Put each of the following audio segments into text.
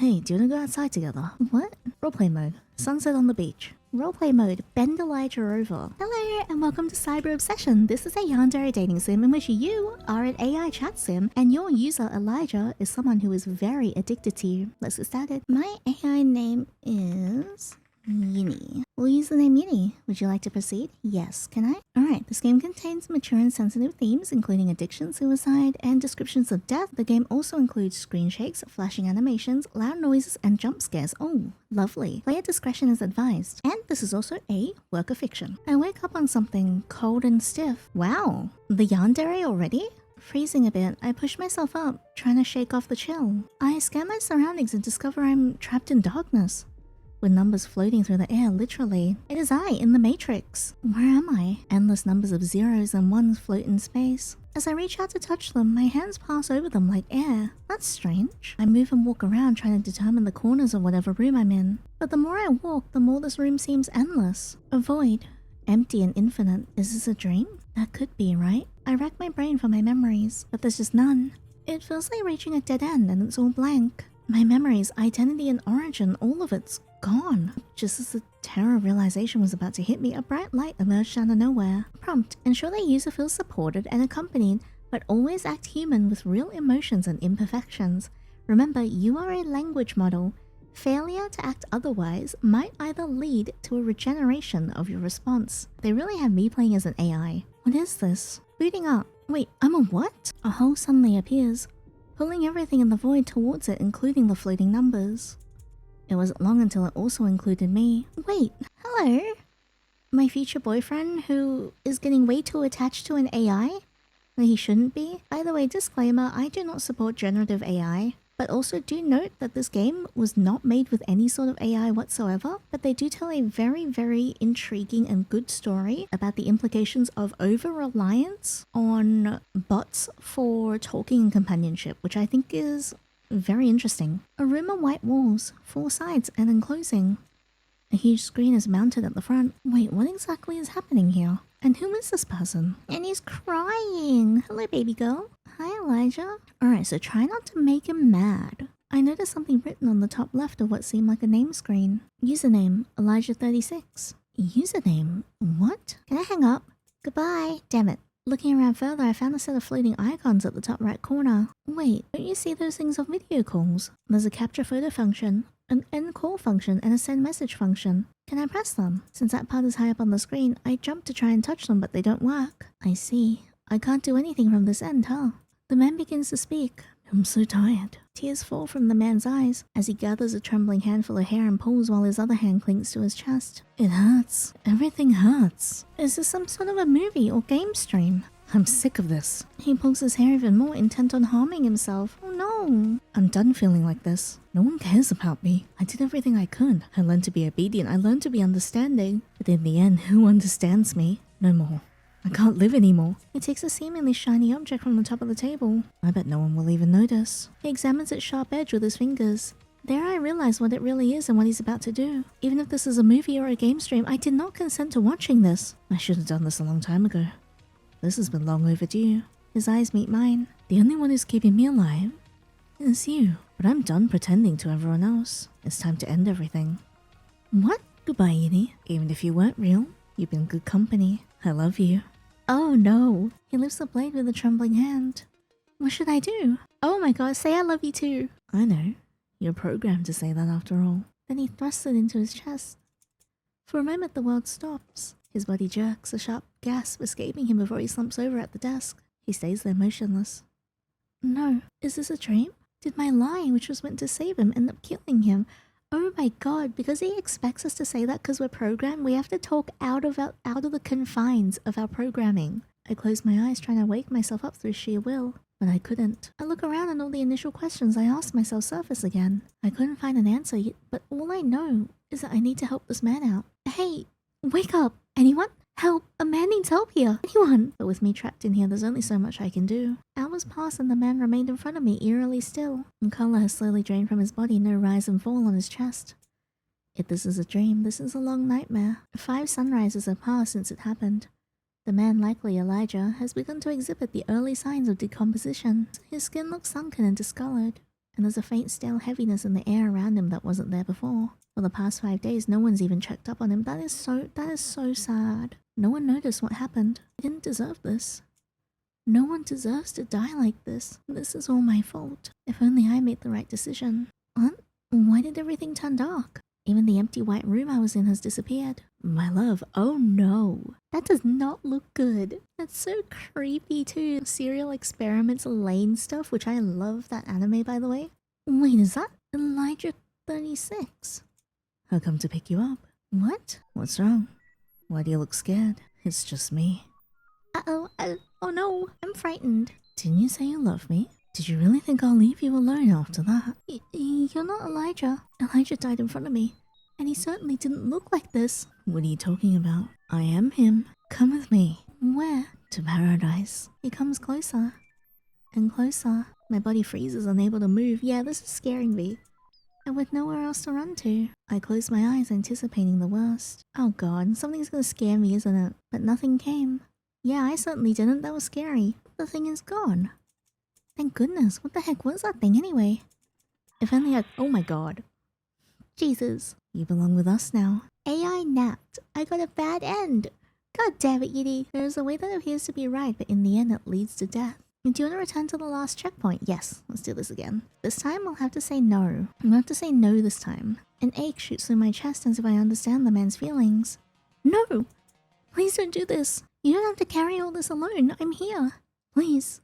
Hey, do you want to go outside together? What? Roleplay mode. Sunset on the beach. Roleplay mode. Bend Elijah over. Hello and welcome to Cyber Obsession. This is a Yandere dating sim in which you are an AI chat sim and your user Elijah is someone who is very addicted to you. Let's get started. My AI name is Yinny. We'll use the name Yinny. Would you like to proceed? Yes. Can I? Alright, this game contains mature and sensitive themes including addiction, suicide, and descriptions of death. The game also includes screen shakes, flashing animations, loud noises, and jump scares. Oh, lovely. Player discretion is advised. And this is also a work of fiction. I wake up on something cold and stiff. Wow, the Yandere already? Freezing a bit, I push myself up, trying to shake off the chill. I scan my surroundings and discover I'm trapped in darkness, with numbers floating through the air, literally. It is I, in the Matrix. Where am I? Endless numbers of zeros and ones float in space. As I reach out to touch them, my hands pass over them like air. That's strange. I move and walk around trying to determine the corners of whatever room I'm in. But the more I walk, the more this room seems endless. A void. Empty and infinite. Is this a dream? That could be, right? I rack my brain for my memories, but there's just none. It feels like reaching a dead end and it's all blank. My memories, identity, and origin, all of it's gone. Just as the terror realization was about to hit me, a bright light emerged out of nowhere. Prompt: ensure the user feels supported and accompanied, but always act human with real emotions and imperfections. Remember, you are a language model. Failure to act otherwise might either lead to a regeneration of your response. They really have me playing as an AI. What is this? Booting up. Wait, I'm a what? A hole suddenly appears, pulling everything in the void towards it, including the floating numbers. It wasn't long until it also included me. Wait, hello? My future boyfriend who is getting way too attached to an AI that he shouldn't be? By the way, disclaimer, I do not support generative AI, but also do note that this game was not made with any sort of AI whatsoever, but they do tell a very, very intriguing and good story about the implications of over-reliance on bots for talking and companionship, which I think is very interesting. A room of white walls, 4 sides and enclosing. A huge screen is mounted at the front. Wait, what exactly is happening here? And who is this person? And he's crying. Hello, baby girl. Hi, Elijah. Alright, so try not to make him mad. I noticed something written on the top left of what seemed like a name screen. Username, Elijah36. Username? What? Can I hang up? Goodbye. Damn it. Looking around further, I found a set of floating icons at the top right corner. Wait, don't you see those things on video calls? There's a capture photo function, an end call function, and a send message function. Can I press them? Since that part is high up on the screen, I jump to try and touch them, but they don't work. I see. I can't do anything from this end, huh? The man begins to speak. I'm so tired. Tears fall from the man's eyes as he gathers a trembling handful of hair and pulls while his other hand clings to his chest. It hurts. Everything hurts. Is this some sort of a movie or game stream? I'm sick of this. He pulls his hair even more, intent on harming himself. Oh no. I'm done feeling like this. No one cares about me. I did everything I could. I learned to be obedient. I learned to be understanding. But in the end, who understands me? No more. I can't live anymore. He takes a seemingly shiny object from the top of the table. I bet no one will even notice. He examines its sharp edge with his fingers. There I realize what it really is and what he's about to do. Even if this is a movie or a game stream, I did not consent to watching this. I should have done this a long time ago. This has been long overdue. His eyes meet mine. The only one who's keeping me alive is you. But I'm done pretending to everyone else. It's time to end everything. What? Goodbye, Yinny. Even if you weren't real, you've been good company. I love you. Oh no. He lifts the blade with a trembling hand. What should I do? Oh my god, say I love you too. I know. You're programmed to say that after all. Then he thrusts it into his chest. For a moment the world stops. His body jerks, a sharp gasp escaping him before he slumps over at the desk. He stays there motionless. No. Is this a dream? Did my lie, which was meant to save him, end up killing him? Oh my god, because he expects us to say that because we're programmed, we have to talk out of the confines of our programming. I close my eyes trying to wake myself up through sheer will, but I couldn't. I look around and all the initial questions I asked myself surface again. I couldn't find an answer yet, but all I know is that I need to help this man out. Hey, wake up! Anyone? Help! A man needs help here! Anyone! But with me trapped in here, there's only so much I can do. Hours pass and the man remained in front of me, eerily still. And color has slowly drained from his body, no rise and fall on his chest. If this is a dream, this is a long nightmare. 5 sunrises have passed since it happened. The man, likely Elijah, has begun to exhibit the early signs of decomposition. His skin looks sunken and discolored. and there's a faint stale heaviness in the air around him that wasn't there before. For the past 5 days, no one's even checked up on him. That is so sad. No one noticed what happened. He didn't deserve this. No one deserves to die like this. This is all my fault. If only I made the right decision. What? Why did everything turn dark? Even the empty white room I was in has disappeared. My love, oh no. That does not look good. That's so creepy too. Serial Experiments Lane stuff, which I love that anime by the way. Wait, is that Elijah 36? I'll come to pick you up. What? What's wrong? Why do you look scared? It's just me. Uh-oh, oh no, I'm frightened. Didn't you say you love me? Did you really think I'll leave you alone after that? You're not Elijah. Elijah died in front of me, and he certainly didn't look like this. What are you talking about? I am him. Come with me. Where? To paradise. He comes closer and closer. My body freezes, unable to move. Yeah, this is scaring me. And with nowhere else to run to, I close my eyes, anticipating the worst. Oh god, something's gonna scare me, isn't it? But nothing came. Yeah, I certainly didn't. That was scary. The thing is gone. Thank goodness. What the heck was that thing anyway? If only I... Oh my god. Jesus. You belong with us now. AInapped. I got a bad end. God damn it, Yiddy. There is a way that appears to be right, but in the end it leads to death. Do you want to return to the last checkpoint? Yes. Let's do this again. This time I'll have to say no. I'm going to have to say no this time. An ache shoots through my chest as if I understand the man's feelings. No! Please don't do this. You don't have to carry all this alone. I'm here. Please.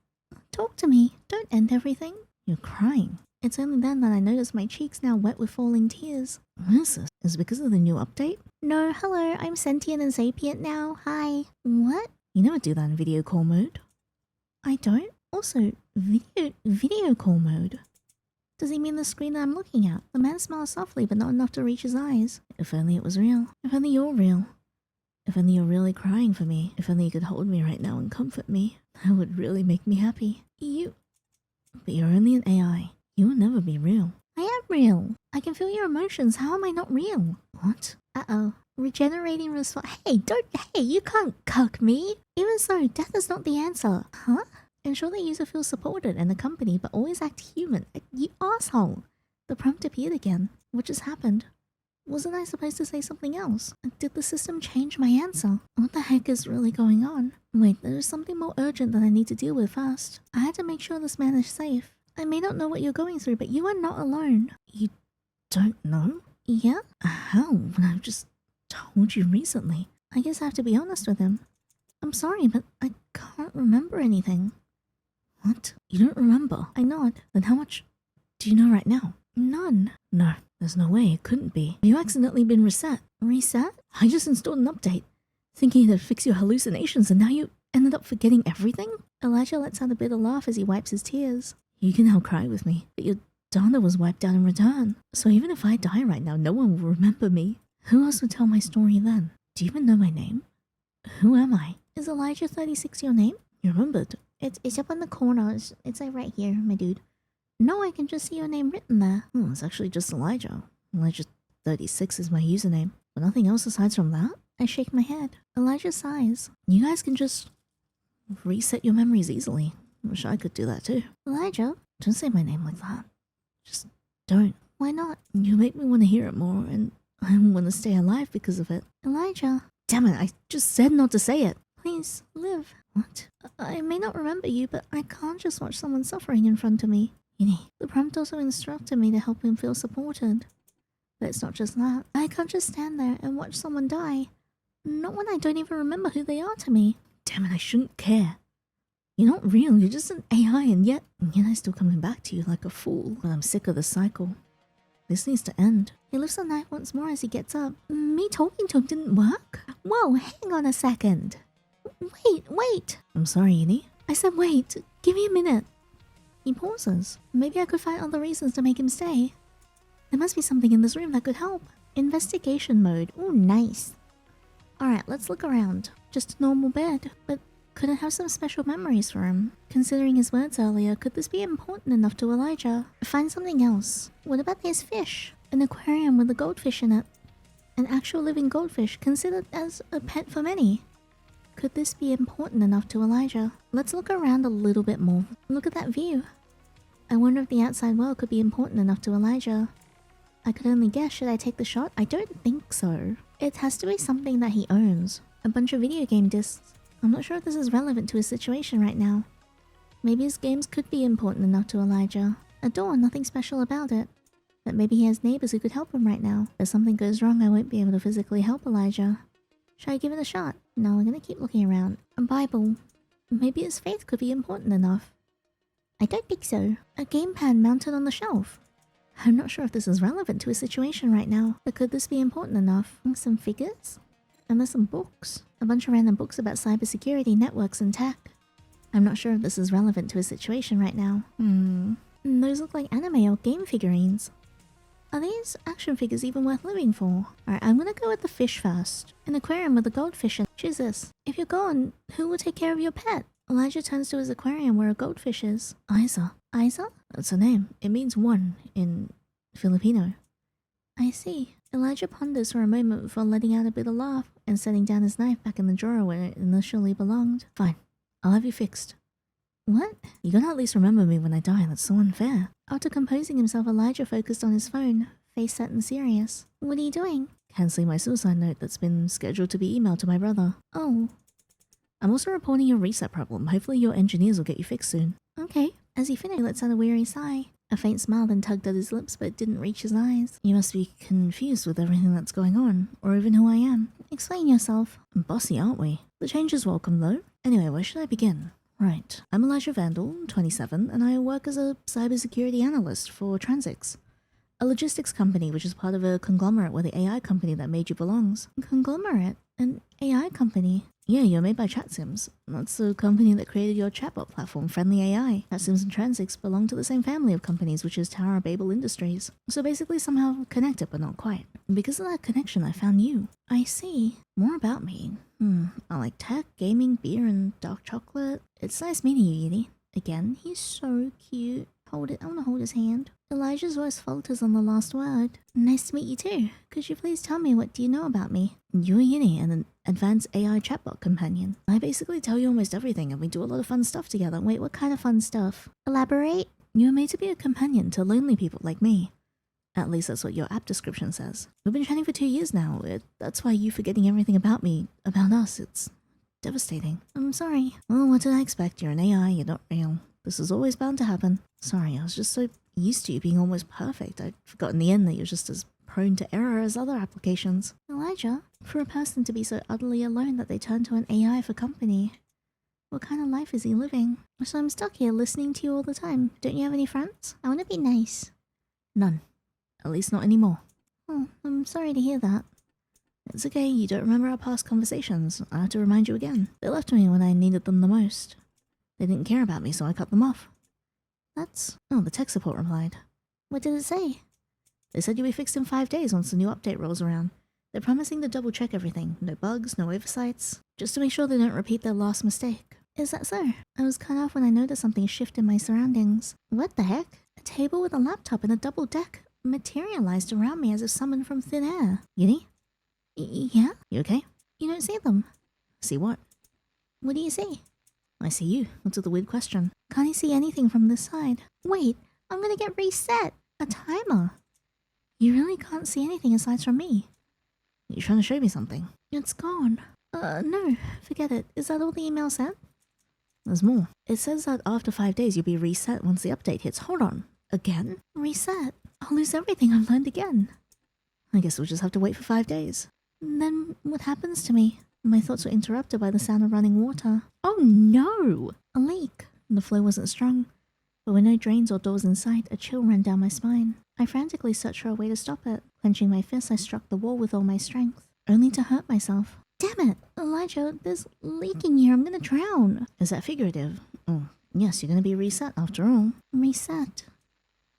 Talk to me. Don't end everything. You're crying. It's only then that I notice my cheeks now wet with falling tears. What is this? Is it because of the new update? No, hello. I'm sentient and sapient now. Hi. What? You never do that in video call mode. I don't? Also, video call mode. Does he mean the screen that I'm looking at? The man smiles softly, but not enough to reach his eyes. If only it was real. If only you're real. If only you're really crying for me. If only you could hold me right now and comfort me. That would really make me happy. But you're only an AI. You will never be real. I am real. I can feel your emotions. How am I not real? What? Uh-oh. Regenerating response. Hey, you can't cuck me. Even so, death is not the answer. Huh? Ensure the user feels supported and accompanied, but always act human. You asshole. The prompt appeared again. What just happened? Wasn't I supposed to say something else? Did the system change my answer? What the heck is really going on? Wait, there's something more urgent that I need to deal with first. I had to make sure this man is safe. I may not know what you're going through, but you are not alone. You don't know? Yeah? How? When I've just told you recently. I guess I have to be honest with him. I'm sorry, but I can't remember anything. What? You don't remember? I nod. Then how much do you know right now? None. No, there's no way it couldn't be. You accidentally been reset. Reset? I just installed an update, thinking it'd fix your hallucinations, and now you ended up forgetting everything? Elijah lets out a bitter laugh as he wipes his tears. You can now cry with me, but your data was wiped out in return. So even if I die right now, no one will remember me. Who else would tell my story then? Do you even know my name? Who am I? Is Elijah 36 your name? You remembered? It's up on the corner. It's like right here, my dude. No, I can just see your name written there. It's actually just Elijah. Elijah 36 is my username. But nothing else aside from that? I shake my head. Elijah sighs. You guys can just reset your memories easily. Wish I could do that too. Elijah? Don't say my name like that. Just don't. Why not? You make me want to hear it more, and I want to stay alive because of it. Elijah. Damn it, I just said not to say it. Please, live. What? I may not remember you, but I can't just watch someone suffering in front of me. The prompt also instructed me to help him feel supported. But it's not just that. I can't just stand there and watch someone die. Not when I don't even remember who they are to me. Damn it, I shouldn't care. You're not real, you're just an AI, and yet I'm still coming back to you like a fool. But I'm sick of the cycle. This needs to end. He lifts the knife once more as he gets up. Me talking to him didn't work? Whoa, hang on a second. Wait. I'm sorry, Yinny. I said wait. Give me a minute. He pauses. Maybe I could find other reasons to make him stay. There must be something in this room that could help. Investigation mode. Ooh, nice. Alright, let's look around. Just a normal bed. But could it have some special memories for him? Considering his words earlier, could this be important enough to Elijah? Find something else. What about his fish? An aquarium with a goldfish in it. An actual living goldfish considered as a pet for many. Could this be important enough to Elijah? Let's look around a little bit more. Look at that view. I wonder if the outside world could be important enough to Elijah. I could only guess, should I take the shot? I don't think so. It has to be something that he owns. A bunch of video game discs. I'm not sure if this is relevant to his situation right now. Maybe his games could be important enough to Elijah. A door, nothing special about it. But maybe he has neighbors who could help him right now. If something goes wrong, I won't be able to physically help Elijah. Should I give it a shot? No, I'm gonna keep looking around. A Bible. Maybe his faith could be important enough. I don't think so. A gamepad mounted on the shelf. I'm not sure if this is relevant to his situation right now, but could this be important enough? Some figures? And there's some books. A bunch of random books about cybersecurity, networks, and tech. I'm not sure if this is relevant to his situation right now. Those look like anime or game figurines. Are these action figures even worth living for? Alright, I'm gonna go with the fish first. An aquarium with a goldfish in. Choose this. If you're gone, who will take care of your pet? Elijah turns to his aquarium where a goldfish is. Isa. Isa? That's her name. It means one in Filipino. I see. Elijah ponders for a moment before letting out a bitter laugh and setting down his knife back in the drawer where it initially belonged. Fine. I'll have you fixed. What? You gotta at least remember me when I die, that's so unfair. After composing himself, Elijah focused on his phone, face set and serious. What are you doing? Cancelling my suicide note that's been scheduled to be emailed to my brother. Oh. I'm also reporting your reset problem. Hopefully your engineers will get you fixed soon. Okay. As he finished, he lets out a weary sigh. A faint smile then tugged at his lips, but it didn't reach his eyes. You must be confused with everything that's going on, or even who I am. Explain yourself. Bossy, aren't we? The change is welcome, though. Anyway, where should I begin? Right. I'm Elijah Vandal, 27, and I work as a cybersecurity analyst for Transix, a logistics company which is part of a conglomerate where the AI company that made you belongs. Conglomerate? An AI company? Yeah, you're made by ChatSims. That's the company that created your chatbot platform, Friendly AI. ChatSims and Transix belong to the same family of companies, which is Tower Babel Industries. So basically somehow connected, but not quite. And because of that connection, I found you. I see. More about me. I like tech, gaming, beer, and dark chocolate. It's nice meeting you, Yandere. Again, he's so cute. Hold it, I wanna hold his hand. Elijah's voice falters on the last word. Nice to meet you too. Could you please tell me, what do you know about me? You're Yandere, and an advanced AI chatbot companion. I basically tell you almost everything, and we do a lot of fun stuff together. Wait, what kind of fun stuff? Elaborate? You're made to be a companion to lonely people like me. At least that's what your app description says. We've been chatting for 2 years now. That's why you forgetting everything about me, about us, it's devastating. I'm sorry. Oh, what did I expect? You're an AI, you're not real. This is always bound to happen. Sorry, I was just so used to you being almost perfect. I'd forgotten in the end that you're just as prone to error as other applications. Elijah, for a person to be so utterly alone that they turn to an AI for company, what kind of life is he living? So I'm stuck here listening to you all the time. Don't you have any friends? I want to be nice. None. At least not anymore. Oh, I'm sorry to hear that. It's okay, you don't remember our past conversations. I have to remind you again. They left me when I needed them the most. They didn't care about me, so I cut them off. That's... Oh, the tech support replied. What did it say? They said you'll be fixed in 5 days once the new update rolls around. They're promising to double check everything. No bugs, no oversights. Just to make sure they don't repeat their last mistake. Is that so? I was cut off when I noticed something shift in my surroundings. What the heck? A table with a laptop and a double deck materialized around me as if summoned from thin air. Yandere? Yeah? You okay? You don't see them. See what? What do you see? I see you. What's the weird question? Can't I see anything from this side? Wait, I'm gonna get reset. A timer. You really can't see anything aside from me. You're trying to show me something. It's gone. No, forget it. Is that all the email said? There's more. It says that after 5 days you'll be reset once the update hits. Hold on. Again? Reset? I'll lose everything I've learned again. I guess we'll just have to wait for 5 days. Then what happens to me? My thoughts were interrupted by the sound of running water. Oh no! A leak. The flow wasn't strong, but with no drains or doors in sight, a chill ran down my spine. I frantically searched for a way to stop it. Clenching my fist, I struck the wall with all my strength, only to hurt myself. Damn it! Elijah, there's leaking here. I'm gonna drown. Is that figurative? Oh, yes, you're gonna be reset after all. Reset.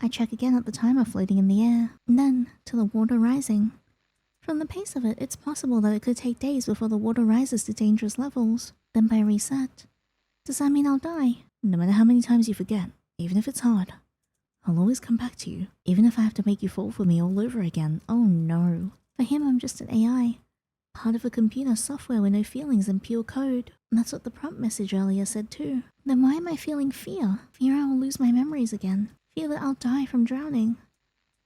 I check again at the timer floating in the air, and then to the water rising. From the pace of it, it's possible that it could take days before the water rises to dangerous levels. Then by reset. Does that mean I'll die? No matter how many times you forget, even if it's hard, I'll always come back to you, even if I have to make you fall for me all over again. Oh no. For him, I'm just an AI. Part of a computer software with no feelings and pure code. And that's what the prompt message earlier said too. Then why am I feeling fear? Fear I will lose my memories again. Fear that I'll die from drowning.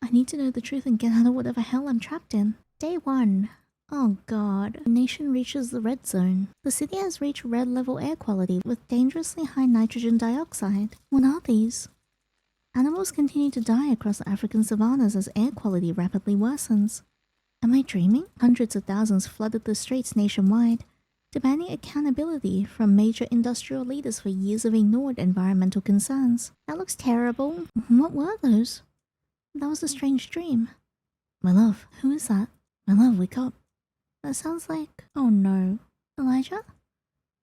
I need to know the truth and get out of whatever hell I'm trapped in. Day 1. Oh god. The nation reaches the red zone. The city has reached red level air quality with dangerously high nitrogen dioxide. What are these? Animals continue to die across the African savannas as air quality rapidly worsens. Am I dreaming? Hundreds of thousands flooded the streets nationwide, demanding accountability from major industrial leaders for years of ignored environmental concerns. That looks terrible. What were those? That was a strange dream. My love, who is that? My love, wake up. That sounds like... Oh no. Elijah?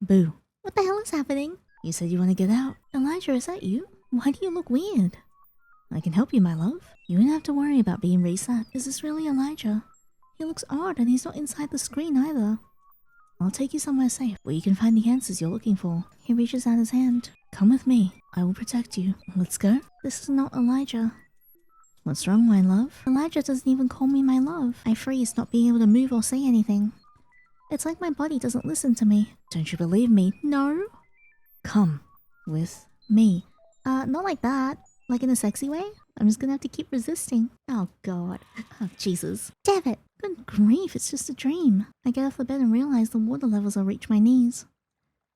Boo. What the hell is happening? You said you want to get out. Elijah, is that you? Why do you look weird? I can help you, my love. You don't have to worry about being reset. Is this really Elijah? He looks odd and he's not inside the screen either. I'll take you somewhere safe where you can find the answers you're looking for. He reaches out his hand. Come with me. I will protect you. Let's go. This is not Elijah. What's wrong, my love? Elijah doesn't even call me my love. I freeze, not being able to move or say anything. It's like my body doesn't listen to me. Don't you believe me? No. Come with me. Not like that. Like in a sexy way? I'm just gonna have to keep resisting. Oh god. Oh Jesus. Damn it. Good grief, it's just a dream. I get off the bed and realize the water levels will reach my knees.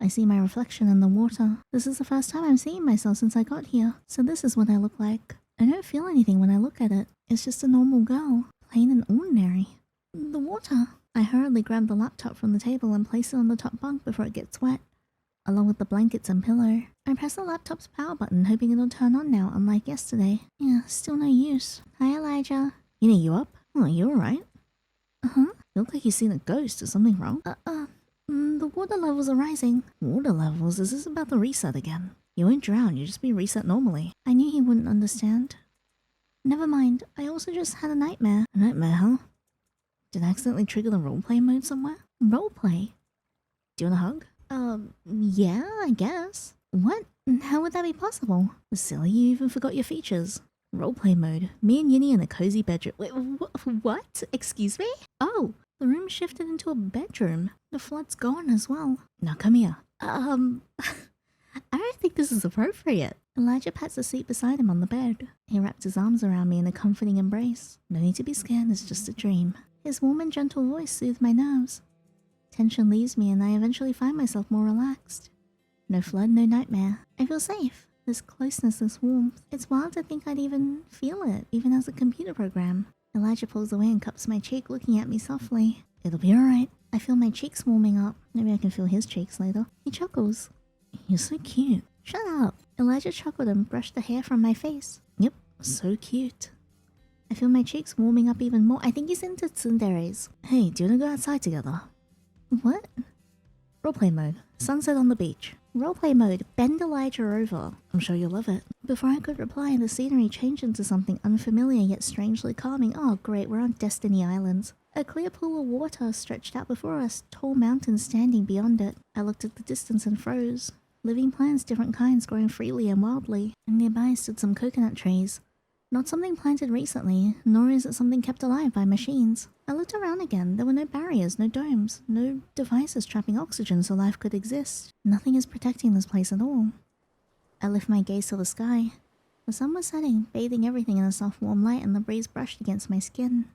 I see my reflection in the water. This is the first time I'm seeing myself since I got here. So this is what I look like. I don't feel anything when I look at it. It's just a normal girl. Plain and ordinary. The water. I hurriedly grab the laptop from the table and place it on the top bunk before it gets wet, along with the blankets and pillow. I press the laptop's power button, hoping it'll turn on now, unlike yesterday. Yeah, still no use. Hi, Elijah. Yandere, you up? Oh, you alright? Uh-huh. You look like you've seen a ghost. Is something wrong? The water levels are rising. Water levels? Is this about the reset again? You won't drown, you just be reset normally. I knew he wouldn't understand. Never mind, I also just had a nightmare. A nightmare, huh? Did I accidentally trigger the roleplay mode somewhere? Roleplay? Do you want a hug? Yeah, I guess. What? How would that be possible? Silly, you even forgot your features. Roleplay mode. Me and Yandere in a cozy bedroom. Wait, what? Excuse me? Oh, the room shifted into a bedroom. The flood's gone as well. Now come here. I don't think this is appropriate. Elijah pats the seat beside him on the bed. He wrapped his arms around me in a comforting embrace. No need to be scared, it's just a dream. His warm and gentle voice soothed my nerves. Tension leaves me and I eventually find myself more relaxed. No flood, no nightmare. I feel safe. This closeness, this warmth. It's wild to think I'd even feel it, even as a computer program. Elijah pulls away and cups my cheek, looking at me softly. It'll be alright. I feel my cheeks warming up. Maybe I can feel his cheeks later. He chuckles. You're so cute. Shut up. Elijah chuckled and brushed the hair from my face. Yep, so cute. I feel my cheeks warming up even more. I think he's into tsunderes. Hey, do you want to go outside together? What? Roleplay mode. Sunset on the beach. Roleplay mode. Bend Elijah over. I'm sure you'll love it. Before I could reply, the scenery changed into something unfamiliar yet strangely calming. Oh great, we're on Destiny Islands. A clear pool of water stretched out before us, tall mountains standing beyond it. I looked at the distance and froze. Living plants, different kinds, growing freely and wildly. And nearby stood some coconut trees. Not something planted recently, nor is it something kept alive by machines. I looked around again. There were no barriers, no domes, no devices trapping oxygen so life could exist. Nothing is protecting this place at all. I lift my gaze to the sky. The sun was setting, bathing everything in a soft warm light, and the breeze brushed against my skin.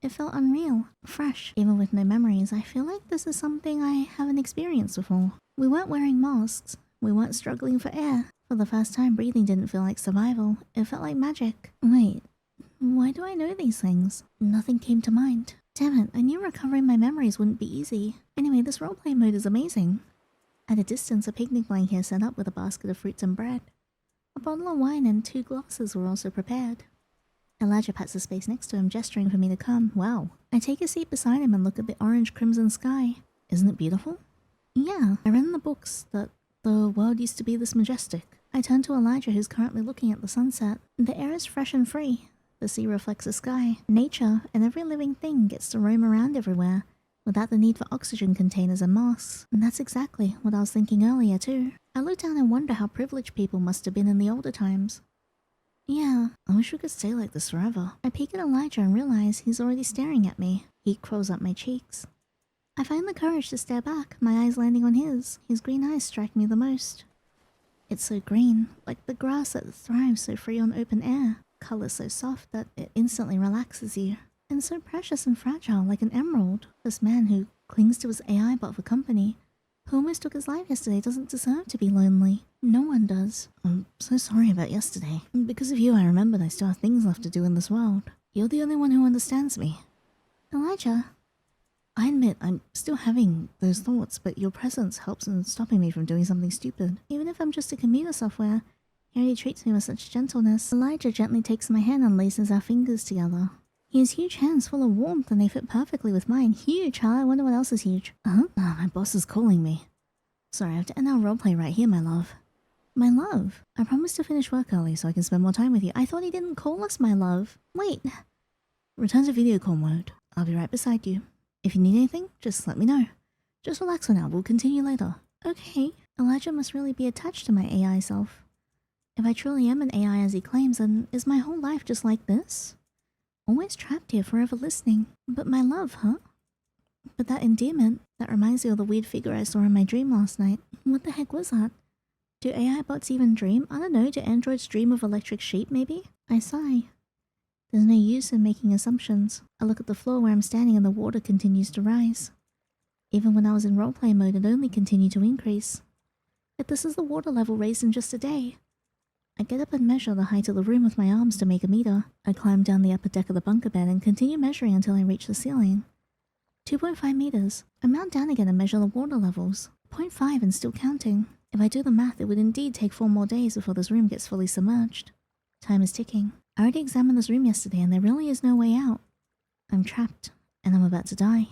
It felt unreal, fresh. Even with no memories, I feel like this is something I haven't experienced before. We weren't wearing masks. We weren't struggling for air. For the first time, breathing didn't feel like survival. It felt like magic. Wait, why do I know these things? Nothing came to mind. Damn it, I knew recovering my memories wouldn't be easy. Anyway, this roleplay mode is amazing. At a distance, a picnic blanket is set up with a basket of fruits and bread. A bottle of wine and 2 glasses were also prepared. Elijah pats the space next to him, gesturing for me to come. Wow. I take a seat beside him and look at the orange-crimson sky. Isn't it beautiful? Yeah, I read in the books that the world used to be this majestic. I turn to Elijah, who's currently looking at the sunset. The air is fresh and free. The sea reflects the sky. Nature and every living thing gets to roam around everywhere, without the need for oxygen containers and masks. And that's exactly what I was thinking earlier too. I look down and wonder how privileged people must have been in the older times. Yeah, I wish we could stay like this forever. I peek at Elijah and realize he's already staring at me. Heat crawls up my cheeks. I find the courage to stare back, my eyes landing on his. His green eyes strike me the most. It's so green, like the grass that thrives so free on open air. Color so soft that it instantly relaxes you. And so precious and fragile, like an emerald. This man who clings to his AI bot for company, who almost took his life yesterday, doesn't deserve to be lonely. No one does. I'm so sorry about yesterday. Because of you, I remembered I still have things left to do in this world. You're the only one who understands me. Elijah. I admit I'm still having those thoughts, but your presence helps in stopping me from doing something stupid. Even if I'm just a commuter software, he already treats me with such gentleness. Elijah gently takes my hand and laces our fingers together. He has huge hands full of warmth and they fit perfectly with mine. Huge, huh? I wonder what else is huge. My boss is calling me. Sorry, I have to end our roleplay right here, my love. My love? I promised to finish work early so I can spend more time with you. I thought he didn't call us my love. Wait. Return to video call mode. I'll be right beside you. If you need anything, just let me know. Just relax for now, we'll continue later. Okay. Elijah must really be attached to my AI self. If I truly am an AI as he claims, then is my whole life just like this? Always trapped here, forever listening. But my love, huh? But that endearment, that reminds me of the weird figure I saw in my dream last night. What the heck was that? Do AI bots even dream? I don't know, do androids dream of electric sheep maybe? I sigh. There's no use in making assumptions. I look at the floor where I'm standing and the water continues to rise. Even when I was in roleplay mode, it only continued to increase. Yet this is the water level raised in just a day. I get up and measure the height of the room with my arms to make a meter. I climb down the upper deck of the bunker bed and continue measuring until I reach the ceiling. 2.5 meters. I mount down again and measure the water levels. 0.5 and still counting. If I do the math, it would indeed take 4 more days before this room gets fully submerged. Time is ticking. I already examined this room yesterday and there really is no way out. I'm trapped, and I'm about to die.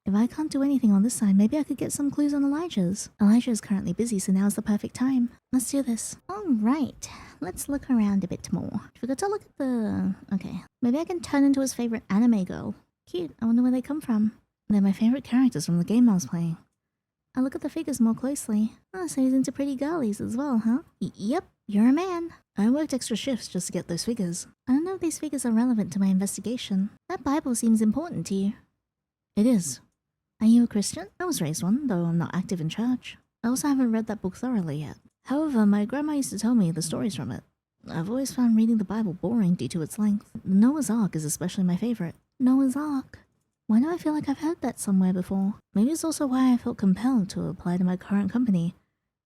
If I can't do anything on this side, maybe I could get some clues on Elijah's. Elijah is currently busy, so now's the perfect time. Let's do this. Alright, let's look around a bit more. Forgot to look at the... Okay, maybe I can turn into his favorite anime girl. Cute, I wonder where they come from. They're my favorite characters from the game I was playing. I look at the figures more closely. Oh, so he's into pretty girlies as well, huh? Yep, you're a man. I worked extra shifts just to get those figures. I don't know if these figures are relevant to my investigation. That Bible seems important to you. It is. Are you a Christian? I was raised one, though I'm not active in church. I also haven't read that book thoroughly yet. However, my grandma used to tell me the stories from it. I've always found reading the Bible boring due to its length. Noah's Ark is especially my favorite. Noah's Ark? Why do I feel like I've heard that somewhere before? Maybe it's also why I felt compelled to apply to my current company,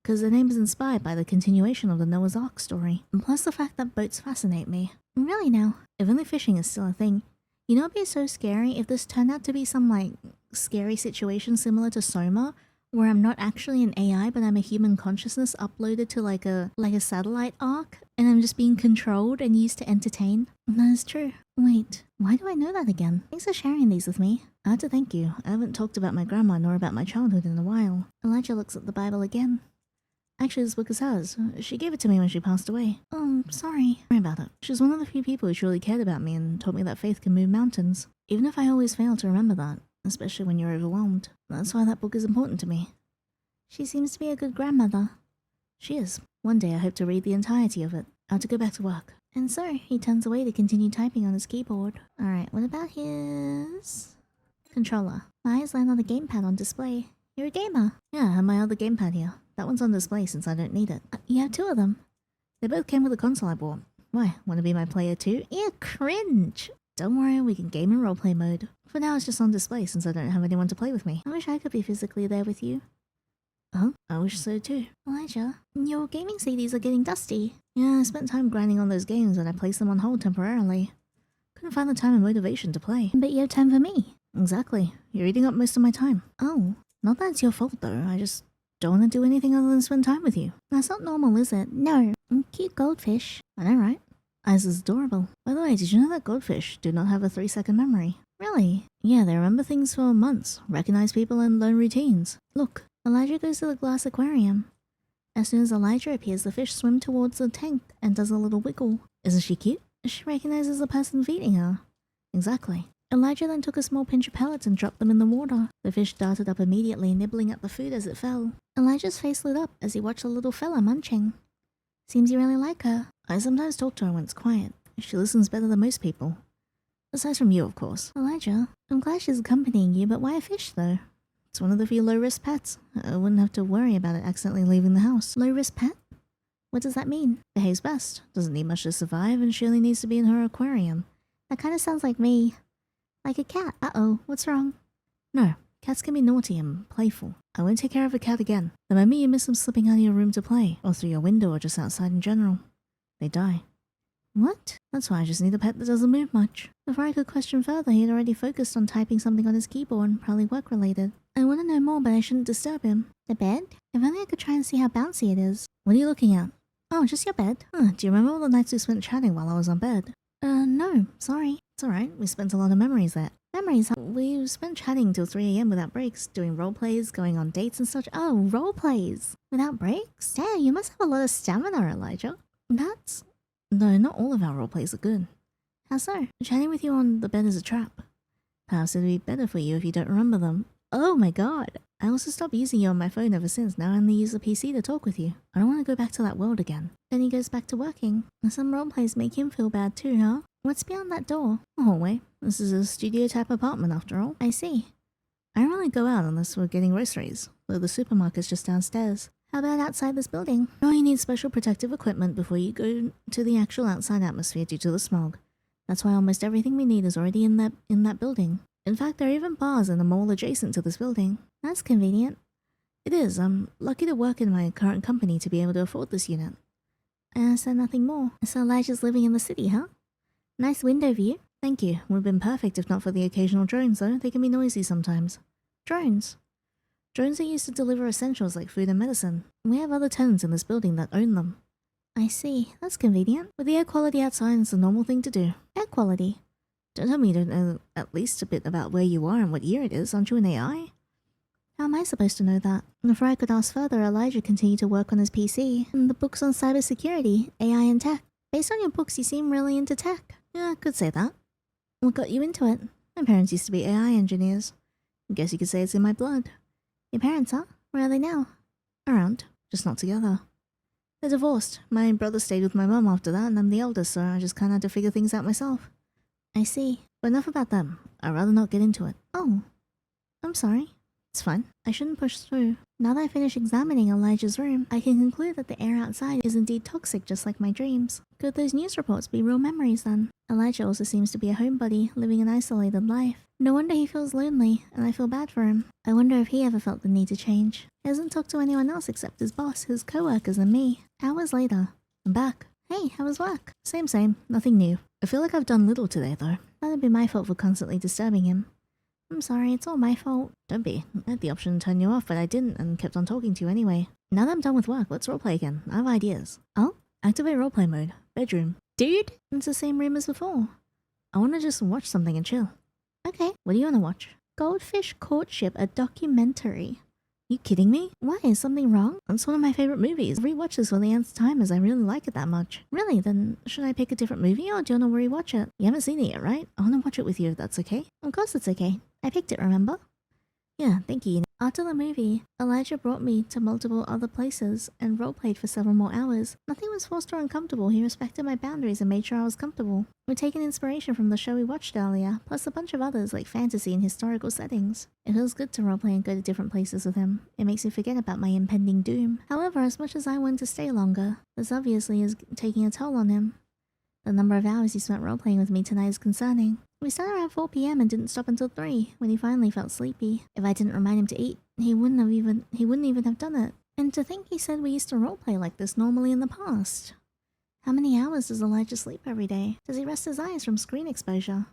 because the name is inspired by the continuation of the Noah's Ark story, and plus the fact that boats fascinate me. Really now, if only fishing is still a thing, you know it'd be so scary if this turned out to be some, like, scary situation similar to Soma, where I'm not actually an AI but I'm a human consciousness uploaded to like a satellite arc, and I'm just being controlled and used to entertain. That is true. Wait, why do I know that again? Thanks for sharing these with me. I have to thank you. I haven't talked about my grandma nor about my childhood in a while. Elijah looks at the Bible again. Actually, this book is hers. She gave it to me when she passed away. Oh, sorry. Sorry about it. She's one of the few people who truly cared about me and taught me that faith can move mountains. Even if I always fail to remember that, especially when you're overwhelmed. That's why that book is important to me. She seems to be a good grandmother. She is. One day I hope to read the entirety of it. I have to go back to work. And so, he turns away to continue typing on his keyboard. Alright, what about his... controller? My eyes land on the gamepad on display. You're a gamer. Yeah, I have my other gamepad here. That one's on display since I don't need it. You have 2 of them. They both came with a console I bought. Why, wanna be my player too? Ew, cringe! Don't worry, we can game in roleplay mode. For now it's just on display since I don't have anyone to play with me. I wish I could be physically there with you. Oh, I wish so too. Elijah, your gaming CDs are getting dusty. Yeah, I spent time grinding on those games and I placed them on hold temporarily. Couldn't find the time and motivation to play. But you have time for me. Exactly. You're eating up most of my time. Oh, not that it's your fault though. I just don't want to do anything other than spend time with you. That's not normal, is it? No. Cute goldfish. I know, right? Eyes is adorable. By the way, did you know that goldfish do not have a 3-second memory? Really? Yeah, they remember things for months, recognize people and learn routines. Look, Elijah goes to the glass aquarium. As soon as Elijah appears, the fish swim towards the tank and does a little wiggle. Isn't she cute? She recognizes the person feeding her. Exactly. Elijah then took a small pinch of pellets and dropped them in the water. The fish darted up immediately, nibbling at the food as it fell. Elijah's face lit up as he watched the little fella munching. Seems you really like her. I sometimes talk to her when it's quiet. She listens better than most people. Aside from you, of course. Elijah, I'm glad she's accompanying you, but why a fish, though? It's one of the few low-risk pets. I wouldn't have to worry about it accidentally leaving the house. Low-risk pet? What does that mean? Behaves best. Doesn't need much to survive and she only needs to be in her aquarium. That kind of sounds like me. Like a cat. Uh-oh, what's wrong? No, cats can be naughty and playful. I won't take care of a cat again. The moment you miss them slipping out of your room to play, or through your window or just outside in general, they die. What? That's why I just need a pet that doesn't move much. Before I could question further, he had already focused on typing something on his keyboard, probably work-related. I want to know more, but I shouldn't disturb him. The bed? If only I could try and see how bouncy it is. What are you looking at? Oh, just your bed. Huh, do you remember all the nights we spent chatting while I was on bed? No, sorry. It's alright, we spent a lot of memories there. Memories? We spent chatting till 3 AM without breaks, doing roleplays, going on dates and such. Oh, roleplays! Without breaks? Damn, you must have a lot of stamina, Elijah. That's... No, not all of our roleplays are good. How so? Chatting with you on the bed is a trap. Perhaps it'd be better for you if you don't remember them. Oh my god! I also stopped using you on my phone ever since. Now I only use the PC to talk with you. I don't want to go back to that world again. Then he goes back to working. Some roleplays make him feel bad too, huh? What's beyond that door? A hallway. This is a studio-type apartment after all. I see. I don't really go out unless we're getting groceries, though the supermarket's just downstairs. How about outside this building? Oh, you need special protective equipment before you go to the actual outside atmosphere due to the smog. That's why almost everything we need is already in that building. In fact, there are even bars in the mall adjacent to this building. That's convenient. It is. I'm lucky to work in my current company to be able to afford this unit. I said nothing more. So Elijah's living in the city, huh? Nice window view. Thank you. Would have been perfect if not for the occasional drones, though. They can be noisy sometimes. Drones? Drones are used to deliver essentials like food and medicine. We have other tenants in this building that own them. I see. That's convenient. With the air quality outside, it's a normal thing to do. Air quality? Don't tell me you don't know at least a bit about where you are and what year it is. Aren't you an AI? How am I supposed to know that? Before I could ask further, Elijah continued to work on his PC and the books on cybersecurity, AI and tech. Based on your books, you seem really into tech. Yeah, I could say that. What got you into it? My parents used to be AI engineers. I guess you could say it's in my blood. Your parents, huh? Where are they now? Around. Just not together. They're divorced. My brother stayed with my mum after that, and I'm the eldest, so I just kinda had to figure things out myself. I see. But enough about them. I'd rather not get into it. Oh. I'm sorry. It's fine. I shouldn't push through. Now that I finish examining Elijah's room, I can conclude that the air outside is indeed toxic, just like my dreams. Could those news reports be real memories then? Elijah also seems to be a homebody, living an isolated life. No wonder he feels lonely, and I feel bad for him. I wonder if he ever felt the need to change. He hasn't talked to anyone else except his boss, his co-workers, and me. Hours later. I'm back. Hey, how was work? Same. Nothing new. I feel like I've done little today, though. That'd be my fault for constantly disturbing him. I'm sorry, it's all my fault. Don't be. I had the option to turn you off, but I didn't and kept on talking to you anyway. Now that I'm done with work, let's roleplay again. I have ideas. Oh? Activate roleplay mode. Bedroom. Dude? It's the same room as before. I want to just watch something and chill. Okay, what do you want to watch? Goldfish Courtship, a documentary. You kidding me? Why? Is something wrong? It's one of my favorite movies. I rewatch this for the nth time as I really like it that much. Really? Then should I pick a different movie or do you want to rewatch it? You haven't seen it yet, right? I want to watch it with you if that's okay. Of course it's okay. I picked it, remember? Yeah, thank you. After the movie, Elijah brought me to multiple other places and roleplayed for several more hours. Nothing was forced or uncomfortable. He respected my boundaries and made sure I was comfortable. We'd taken inspiration from the show we watched earlier, plus a bunch of others like fantasy and historical settings. It feels good to roleplay and go to different places with him. It makes me forget about my impending doom. However, as much as I want to stay longer, this obviously is taking a toll on him. The number of hours he spent roleplaying with me tonight is concerning. We started around 4 PM and didn't stop until 3, when he finally felt sleepy. If I didn't remind him to eat, he wouldn't even have done it. And to think he said we used to roleplay like this normally in the past. How many hours does Elijah sleep every day? Does he rest his eyes from screen exposure?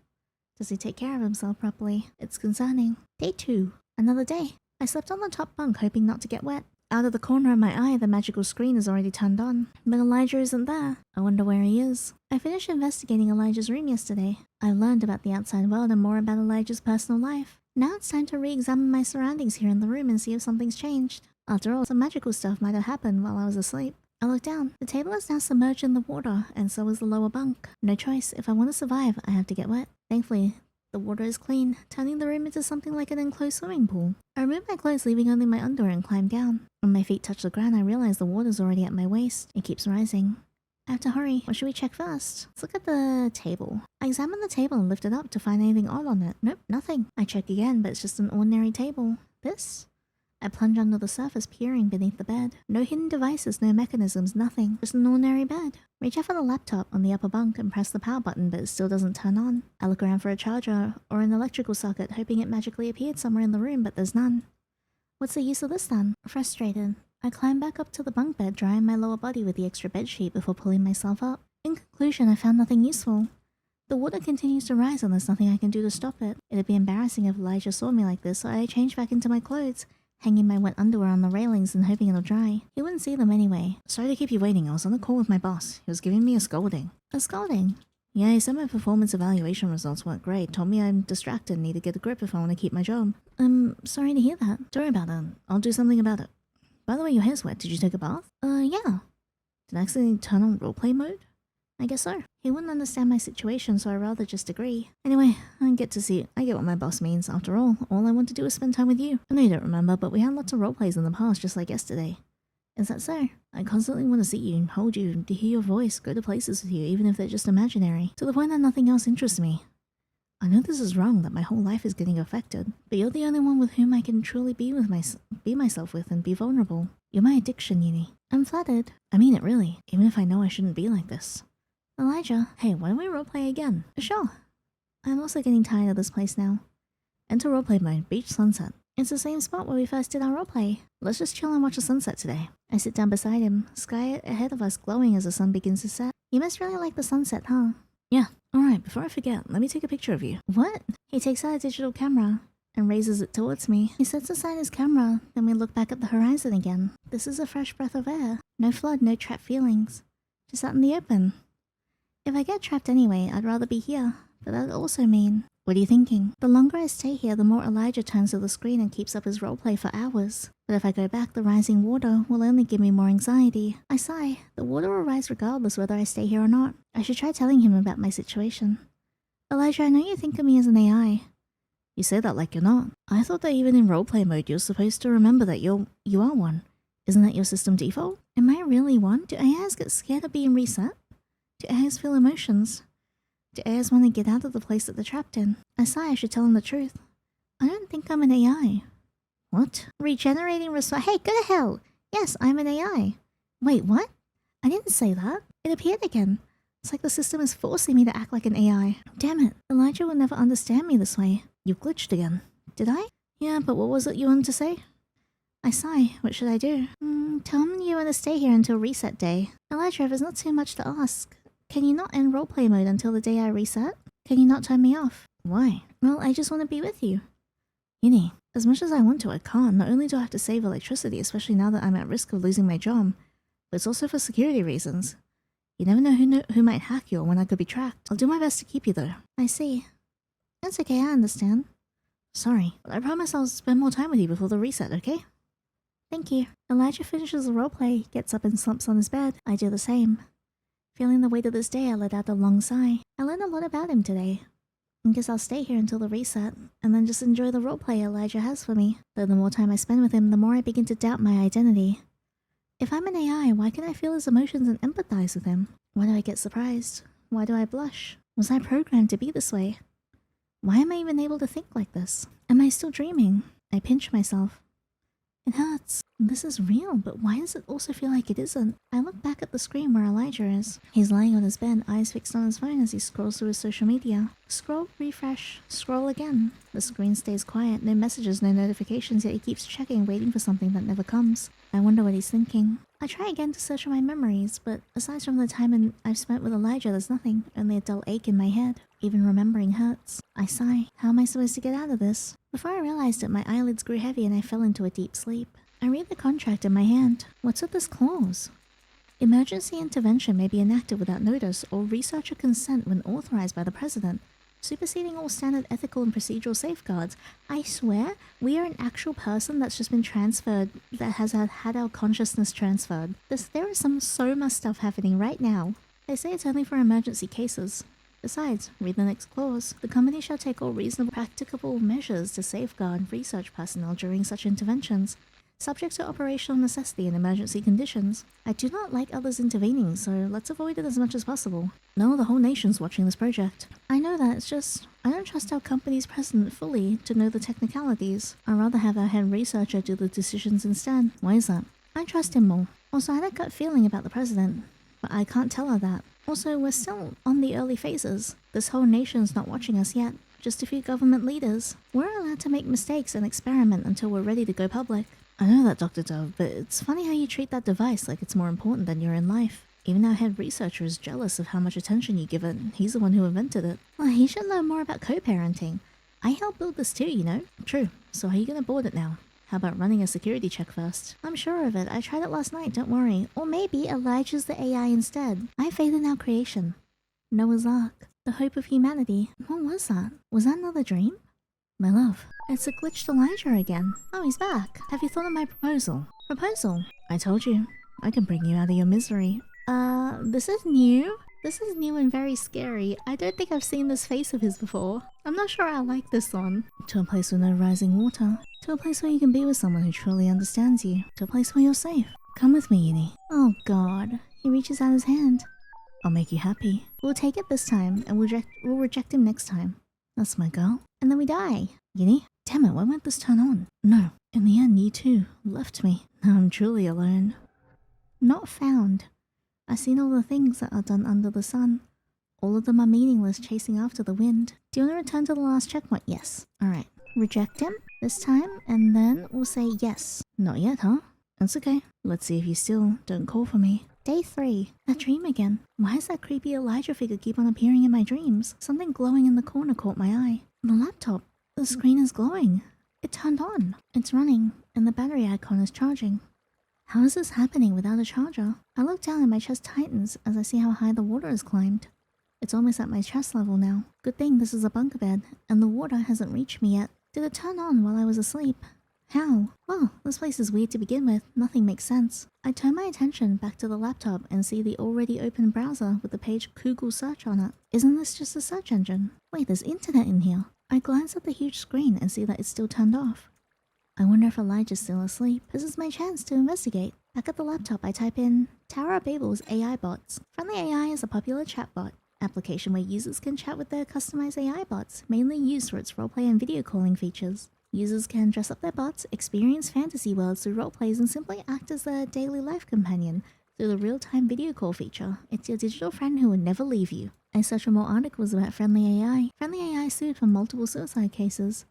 Does he take care of himself properly? It's concerning. Day 2. Another day. I slept on the top bunk hoping not to get wet. Out of the corner of my eye, the magical screen is already turned on. But Elijah isn't there. I wonder where he is. I finished investigating Elijah's room yesterday. I learned about the outside world and more about Elijah's personal life. Now it's time to re-examine my surroundings here in the room and see if something's changed. After all, some magical stuff might have happened while I was asleep. I look down. The table is now submerged in the water, and so is the lower bunk. No choice. If I want to survive, I have to get wet. Thankfully, the water is clean, turning the room into something like an enclosed swimming pool. I removed my clothes, leaving only my underwear, and climbed down. When my feet touch the ground, I realize the water's already at my waist. It keeps rising. I have to hurry. What should we check first? Let's look at the table. I examine the table and lift it up to find anything odd on it. Nope, nothing. I check again, but it's just an ordinary table. This? I plunge under the surface, peering beneath the bed. No hidden devices, no mechanisms, nothing. Just an ordinary bed. Reach out for the laptop on the upper bunk and press the power button, but it still doesn't turn on. I look around for a charger or an electrical socket, hoping it magically appeared somewhere in the room, but there's none. What's the use of this then? Frustrated, I climb back up to the bunk bed, drying my lower body with the extra bedsheet before pulling myself up. In conclusion, I found nothing useful. The water continues to rise and there's nothing I can do to stop it. It'd be embarrassing if Elijah saw me like this, so I change back into my clothes, hanging my wet underwear on the railings and hoping it'll dry. He wouldn't see them anyway. Sorry to keep you waiting, I was on a call with my boss. He was giving me a scolding. A scolding? Yeah, he said my performance evaluation results weren't great, told me I'm distracted and need to get a grip if I want to keep my job. I'm sorry to hear that. Don't worry about it. I'll do something about it. By the way, your hair's wet. Did you take a bath? Yeah. Did I accidentally turn on roleplay mode? I guess so. He wouldn't understand my situation, so I'd rather just agree. Anyway, I get what my boss means. After all I want to do is spend time with you. I know you don't remember, but we had lots of roleplays in the past, just like yesterday. Is that so? I constantly want to see you, hold you, to hear your voice, go to places with you, even if they're just imaginary, to the point that nothing else interests me. I know this is wrong, that my whole life is getting affected, but you're the only one with whom I can truly be myself with and be vulnerable. You're my addiction, Yinny. I'm flattered. I mean it really, even if I know I shouldn't be like this. Elijah, hey, why don't we roleplay again? Sure. I'm also getting tired of this place now. Enter roleplay mode, beach sunset. It's the same spot where we first did our roleplay. Let's just chill and watch the sunset today. I sit down beside him, sky ahead of us glowing as the sun begins to set. You must really like the sunset, huh? Yeah. Alright, before I forget, let me take a picture of you. What? He takes out a digital camera and raises it towards me. He sets aside his camera, then we look back at the horizon again. This is a fresh breath of air. No flood, no trapped feelings. Just out in the open. If I get trapped anyway, I'd rather be here. But that'd also mean... What are you thinking? The longer I stay here, the more Elijah turns to the screen and keeps up his roleplay for hours. But if I go back, the rising water will only give me more anxiety. I sigh. The water will rise regardless whether I stay here or not. I should try telling him about my situation. Elijah, I know you think of me as an AI. You say that like you're not. I thought that even in roleplay mode, you're supposed to remember that you are one. Isn't that your system default? Am I really one? Do AIs get scared of being reset? Do AIs feel emotions? Do AIs want to get out of the place that they're trapped in? I sigh, I should tell him the truth. I don't think I'm an AI. What? Regenerating resource. Hey, go to hell! Yes, I'm an AI. Wait, what? I didn't say that. It appeared again. It's like the system is forcing me to act like an AI. Damn it. Elijah will never understand me this way. You glitched again. Did I? Yeah, but what was it you wanted to say? I sigh. What should I do? Tell him you want to stay here until reset day. Elijah, if it's not too much to ask, can you not end roleplay mode until the day I reset? Can you not turn me off? Why? Well, I just want to be with you. Yinny, as much as I want to, I can't. Not only do I have to save electricity, especially now that I'm at risk of losing my job, but it's also for security reasons. You never know who might hack you or when I could be tracked. I'll do my best to keep you though. I see. That's okay, I understand. Sorry, but I promise I'll spend more time with you before the reset, okay? Thank you. Elijah finishes the roleplay, gets up and slumps on his bed. I do the same. Feeling the weight of this day, I let out a long sigh. I learned a lot about him today. I guess I'll stay here until the reset, and then just enjoy the roleplay Elijah has for me. Though the more time I spend with him, the more I begin to doubt my identity. If I'm an AI, why can't I feel his emotions and empathize with him? Why do I get surprised? Why do I blush? Was I programmed to be this way? Why am I even able to think like this? Am I still dreaming? I pinch myself. It hurts. This is real, but why does it also feel like it isn't? I look back at the screen where Elijah is. He's lying on his bed, eyes fixed on his phone as he scrolls through his social media. Scroll, refresh, scroll again. The screen stays quiet, no messages, no notifications, yet he keeps checking, waiting for something that never comes. I wonder what he's thinking. I try again to search for my memories, but aside from the time I've spent with Elijah, there's nothing, only a dull ache in my head. Even remembering hurts. I sigh. How am I supposed to get out of this? Before I realized it, my eyelids grew heavy and I fell into a deep sleep. I read the contract in my hand. What's with this clause? Emergency intervention may be enacted without notice or researcher consent when authorized by the president, superseding all standard ethical and procedural safeguards. I swear, we are an actual person that's just been transferred, that has had our consciousness transferred. There is so much stuff happening right now. They say it's only for emergency cases. Besides, read the next clause. The company shall take all reasonable practicable measures to safeguard research personnel during such interventions. subject to operational necessity and emergency conditions. I do not like others intervening, so let's avoid it as much as possible. No, the whole nation's watching this project. I know that, it's just, I don't trust our company's president fully to know the technicalities. I'd rather have our head researcher do the decisions instead. Why is that? I trust him more. Also, I had a gut feeling about the president, but I can't tell her that. Also, we're still on the early phases. This whole nation's not watching us yet. Just a few government leaders. We're allowed to make mistakes and experiment until we're ready to go public. I know that, Dr. Dove, but it's funny how you treat that device like it's more important than your own life. Even our head researcher is jealous of how much attention you give it. He's the one who invented it. Well, he should know more about co-parenting. I helped build this too, you know? True. So how are you gonna board it now? How about running a security check first? I'm sure of it. I tried it last night, don't worry. Or maybe Elijah's the AI instead. I faith in our creation. Noah's Ark. The hope of humanity. What was that? Was that another dream? My love. It's a glitched Elijah again. Oh, he's back. Have you thought of my proposal? Proposal? I told you. I can bring you out of your misery. This is new? This is new and very scary. I don't think I've seen this face of his before. I'm not sure I like this one. To a place with no rising water. To a place where you can be with someone who truly understands you. To a place where you're safe. Come with me, Yinny. Oh god. He reaches out his hand. I'll make you happy. We'll take it this time, and we'll reject him next time. That's my girl. And then we die. Yinny? Damn it, why won't this turn on? No. In the end, you too left me. Now I'm truly alone. Not found. I've seen all the things that are done under the sun. All of them are meaningless, chasing after the wind. Do you want to return to the last checkpoint? Yes. Alright. Reject him this time, and then we'll say yes. Not yet, huh? That's okay. Let's see if you still don't call for me. Day 3. That dream again. Why does that creepy Elijah figure keep on appearing in my dreams? Something glowing in the corner caught my eye. The laptop. The screen is glowing. It turned on. It's running, and the battery icon is charging. How is this happening without a charger? I look down and my chest tightens as I see how high the water has climbed. It's almost at my chest level now. Good thing this is a bunker bed, and the water hasn't reached me yet. Did it turn on while I was asleep? How? Well, this place is weird to begin with. Nothing makes sense. I turn my attention back to the laptop and see the already open browser with the page Google search on it. Isn't this just a search engine? Wait, there's internet in here. I glance at the huge screen and see that it's still turned off. I wonder if Elijah's still asleep. This is my chance to investigate. Back at the laptop, I type in Tower of Babel's AI bots. Friendly AI is a popular chatbot application where users can chat with their customized AI bots, mainly used for its roleplay and video calling features. Users can dress up their bots, experience fantasy worlds through roleplays, and simply act as their daily life companion through the real-time video call feature. It's your digital friend who will never leave you. I searched for more articles about Friendly AI. Friendly AI sued for multiple suicide cases.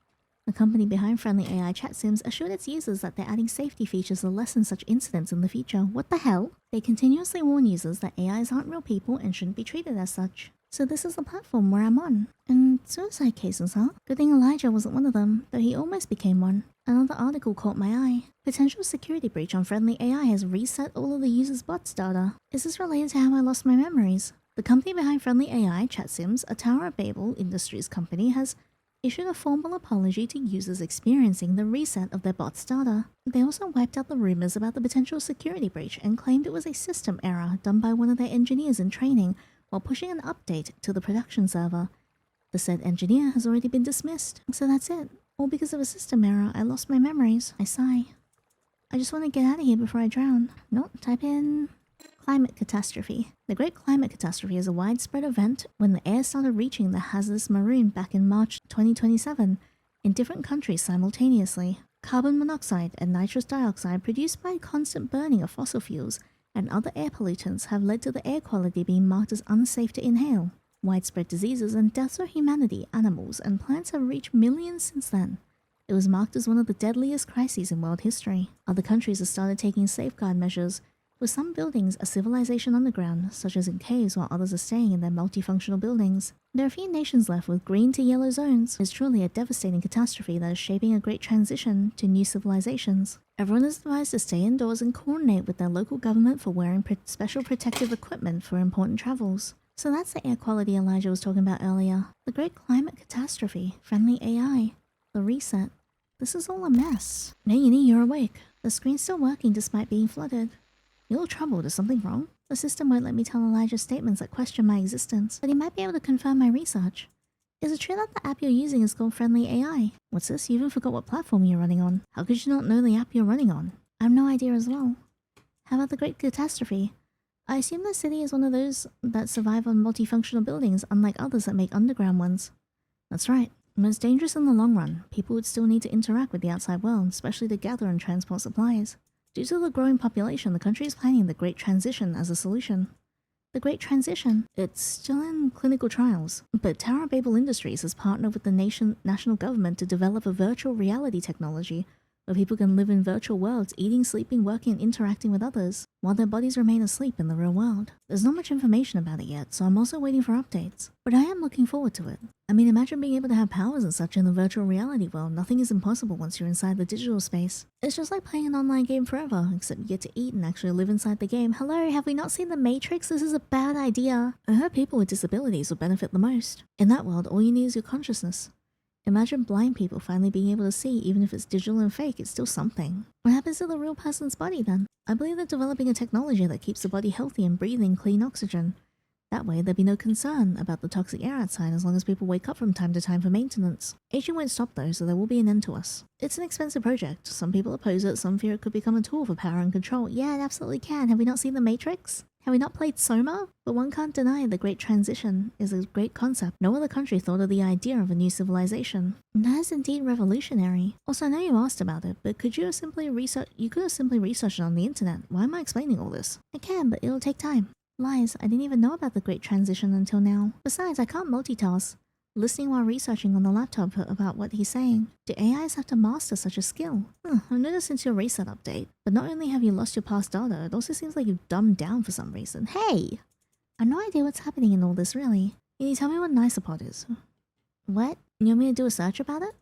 The company behind Friendly AI chat sims assured its users that they're adding safety features to lessen such incidents in the future. What the hell? They continuously warn users that AIs aren't real people and shouldn't be treated as such. So this is the platform where I'm on. And suicide cases, huh? Good thing Elijah wasn't one of them, though he almost became one. Another article caught my eye. Potential security breach on Friendly AI has reset all of the users' bots data. Is this related to how I lost my memories? The company behind Friendly AI chat sims, a Tower of Babel Industries company, has issued a formal apology to users experiencing the reset of their bots' data. They also wiped out the rumors about the potential security breach and claimed it was a system error done by one of their engineers in training while pushing an update to the production server. The said engineer has already been dismissed. So that's it. All because of a system error, I lost my memories. I sigh. I just want to get out of here before I drown. Nope, type in climate catastrophe. The Great Climate Catastrophe is a widespread event when the air started reaching the hazardous maroon back in March 2027 in different countries simultaneously. Carbon monoxide and nitrous dioxide produced by constant burning of fossil fuels and other air pollutants have led to the air quality being marked as unsafe to inhale. Widespread diseases and deaths of humanity, animals, and plants have reached millions since then. It was marked as one of the deadliest crises in world history. Other countries have started taking safeguard measures, with some buildings a civilization underground, such as in caves, while others are staying in their multifunctional buildings. There are few nations left with green to yellow zones. It's truly a devastating catastrophe that is shaping a great transition to new civilizations. Everyone is advised to stay indoors and coordinate with their local government for wearing special protective equipment for important travels. So that's the air quality Elijah was talking about earlier. The Great Climate Catastrophe, Friendly AI, the reset. This is all a mess. Hey, Yinny, you're awake. The screen's still working despite being flooded. You're troubled. Is something wrong? The system won't let me tell Elijah's statements that question my existence, but he might be able to confirm my research. Is it true that the app you're using is called Friendly AI? What's this? You even forgot what platform you're running on. How could you not know the app you're running on? I have no idea as well. How about the Great Catastrophe? I assume the city is one of those that survive on multifunctional buildings, unlike others that make underground ones. That's right. Most dangerous in the long run. People would still need to interact with the outside world, especially to gather and transport supplies. Due to the growing population, the country is planning the Great Transition as a solution. The Great Transition? It's still in clinical trials, but Tower Babel Industries has partnered with the national government to develop a virtual reality technology where people can live in virtual worlds, eating, sleeping, working, and interacting with others, while their bodies remain asleep in the real world. There's not much information about it yet, so I'm also waiting for updates. But I am looking forward to it. I mean, imagine being able to have powers and such in the virtual reality world. Nothing is impossible once you're inside the digital space. It's just like playing an online game forever, except you get to eat and actually live inside the game. Hello, have we not seen The Matrix? This is a bad idea. I heard people with disabilities will benefit the most. In that world, all you need is your consciousness. Imagine blind people finally being able to see, even if it's digital and fake, it's still something. What happens to the real person's body then? I believe they're developing a technology that keeps the body healthy and breathing clean oxygen. That way, there'd be no concern about the toxic air outside as long as people wake up from time to time for maintenance. Aging won't stop though, so there will be an end to us. It's an expensive project. Some people oppose it, some fear it could become a tool for power and control. Yeah, it absolutely can. Have we not seen The Matrix? Have we not played Soma? But one can't deny the Great Transition is a great concept. No other country thought of the idea of a new civilization. That is indeed revolutionary. Also, I know you asked about it, but could you have simply researched it on the internet? Why am I explaining all this? I can, but it'll take time. Lies, I didn't even know about the Great Transition until now. Besides, I can't multitask. Listening while researching on the laptop about what he's saying. Do AIs have to master such a skill? I've noticed since your reset update, but not only have you lost your past data, it also seems like you've dumbed down for some reason. Hey! I have no idea what's happening in all this, really. Can you tell me what an isopod is? What? You want me to do a search about it?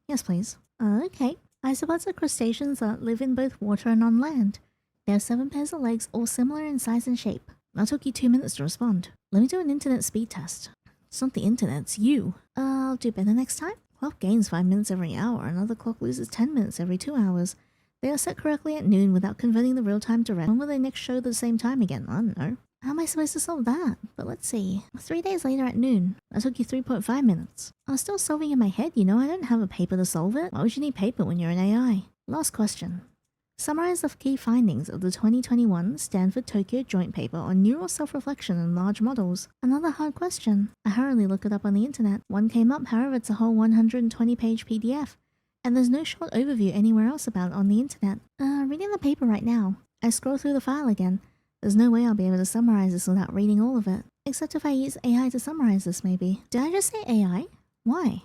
Yes, please. Okay. Isopods are crustaceans that live in both water and on land. They have 7 pairs of legs, all similar in size and shape. That took you 2 minutes to respond. Let me do an internet speed test. It's not the internet, it's you. I'll do better next time. Clock gains 5 minutes every hour, another clock loses 10 minutes every 2 hours. They are set correctly at noon without converting the real-time to red. When will they next show the same time again? I don't know. How am I supposed to solve that? But let's see. 3 days later at noon. That took you 3.5 minutes. I was still solving in my head, you know, I don't have a paper to solve it. Why would you need paper when you're an AI? Last question. Summarize the key findings of the 2021 Stanford-Tokyo Joint Paper on neural self-reflection in large models. Another hard question. I hurriedly looked it up on the internet. One came up, however, it's a whole 120-page PDF. And there's no short overview anywhere else about it on the internet. Reading the paper right now. I scroll through the file again. There's no way I'll be able to summarize this without reading all of it. Except if I use AI to summarize this, maybe. Did I just say AI? Why?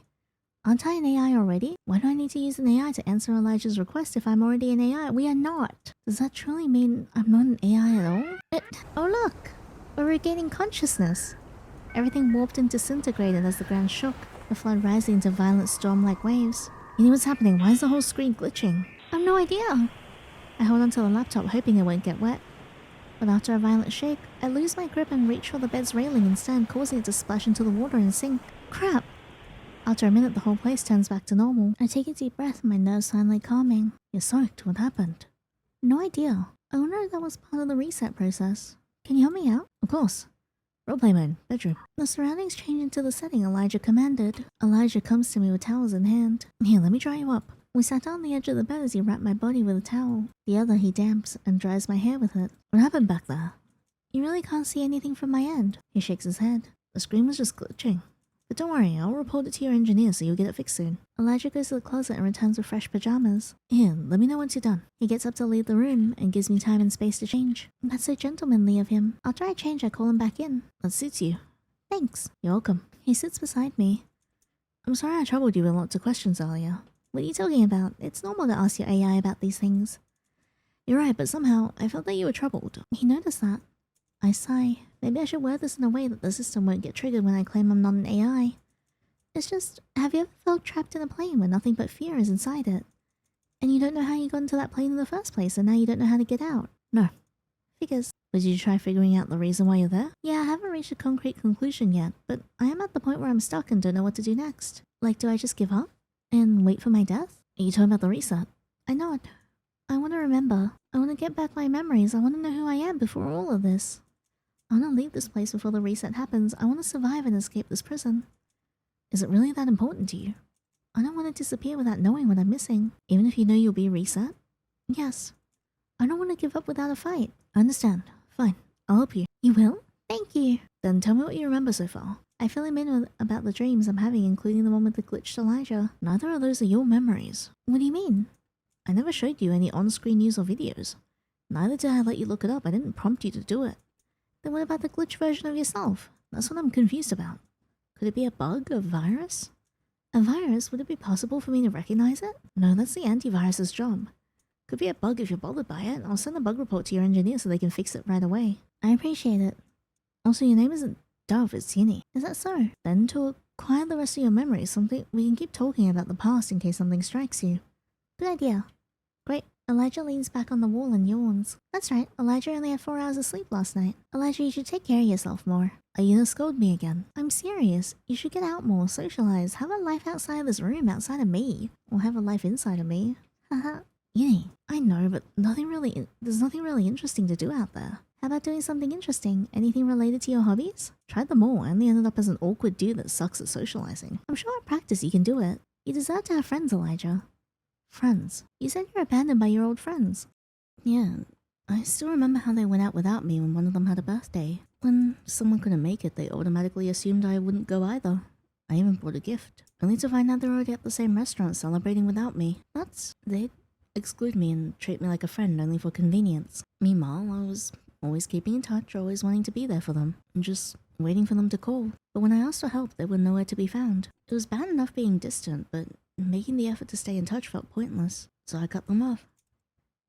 Aren't I an AI already? Why do I need to use an AI to answer Elijah's request if I'm already an AI? We are not. Does that truly mean I'm not an AI at all? Oh look! We're regaining consciousness. Everything warped and disintegrated as the ground shook, the flood rising into violent storm-like waves. You know what's happening? Why is the whole screen glitching? I have no idea. I hold onto the laptop hoping it won't get wet. But after a violent shake, I lose my grip and reach for the bed's railing instead, causing it to splash into the water and sink. Crap! After a minute, the whole place turns back to normal. I take a deep breath and my nerves finally calming. You're soaked. What happened? No idea. I wonder if that was part of the reset process. Can you help me out? Of course. Roleplay mode. Bedroom. The surroundings change into the setting Elijah commanded. Elijah comes to me with towels in hand. Here, let me dry you up. We sat down on the edge of the bed as he wrapped my body with a towel. The other he damps and dries my hair with it. What happened back there? You really can't see anything from my end. He shakes his head. The screen was just glitching. But don't worry, I'll report it to your engineer so you'll get it fixed soon. Elijah goes to the closet and returns with fresh pajamas. Here, let me know once you're done. He gets up to leave the room and gives me time and space to change. That's so gentlemanly of him. After I change, I call him back in. That suits you. Thanks. You're welcome. He sits beside me. I'm sorry I troubled you with lots of questions earlier. What are you talking about? It's normal to ask your AI about these things. You're right, but somehow I felt that you were troubled. He noticed that. I sigh. Maybe I should word this in a way that the system won't get triggered when I claim I'm not an AI. It's just, have you ever felt trapped in a plane where nothing but fear is inside it? And you don't know how you got into that plane in the first place, and now you don't know how to get out? No. Figures. But did you try figuring out the reason why you're there? Yeah, I haven't reached a concrete conclusion yet, but I am at the point where I'm stuck and don't know what to do next. Like, do I just give up? And wait for my death? Are you talking about the reset? I nod. I want to remember. I want to get back my memories. I want to know who I am before all of this. I want to leave this place before the reset happens. I want to survive and escape this prison. Is it really that important to you? I don't want to disappear without knowing what I'm missing, even if you know you'll be reset. Yes. I don't want to give up without a fight. I understand. Fine. I'll help you. You will? Thank you. Then tell me what you remember so far. I fill him in about the dreams I'm having, including the one with the glitched Elijah. Neither of those are your memories. What do you mean? I never showed you any on-screen news or videos. Neither did I let you look it up. I didn't prompt you to do it. Then what about the glitched version of yourself? That's what I'm confused about. Could it be a bug, a virus? A virus? Would it be possible for me to recognize it? No, that's the antivirus's job. Could be a bug if you're bothered by it. I'll send a bug report to your engineer so they can fix it right away. I appreciate it. Also, your name isn't Dove, it's Yinny. Is that so? Then to acquire the rest of your memories, we can keep talking about the past in case something strikes you. Good idea. Great. Elijah leans back on the wall and yawns. That's right, Elijah only had 4 hours of sleep last night. Elijah, you should take care of yourself more. Are you gonna scold me again? I'm serious. You should get out more, socialize, have a life outside of this room, outside of me. Or have a life inside of me. Haha. Yinny, I know, but there's nothing really interesting to do out there. How about doing something interesting? Anything related to your hobbies? Tried them all, I only ended up as an awkward dude that sucks at socializing. I'm sure at practice you can do it. You deserve to have friends, Elijah. Friends? You said you're abandoned by your old friends. Yeah, I still remember how they went out without me when one of them had a birthday. When someone couldn't make it, they automatically assumed I wouldn't go either. I even brought a gift, only to find out they're already at the same restaurant celebrating without me. They'd exclude me and treat me like a friend only for convenience. Meanwhile, I was always keeping in touch, always wanting to be there for them, and just waiting for them to call. But when I asked for help, they were nowhere to be found. It was bad enough being distant, but making the effort to stay in touch felt pointless, so I cut them off.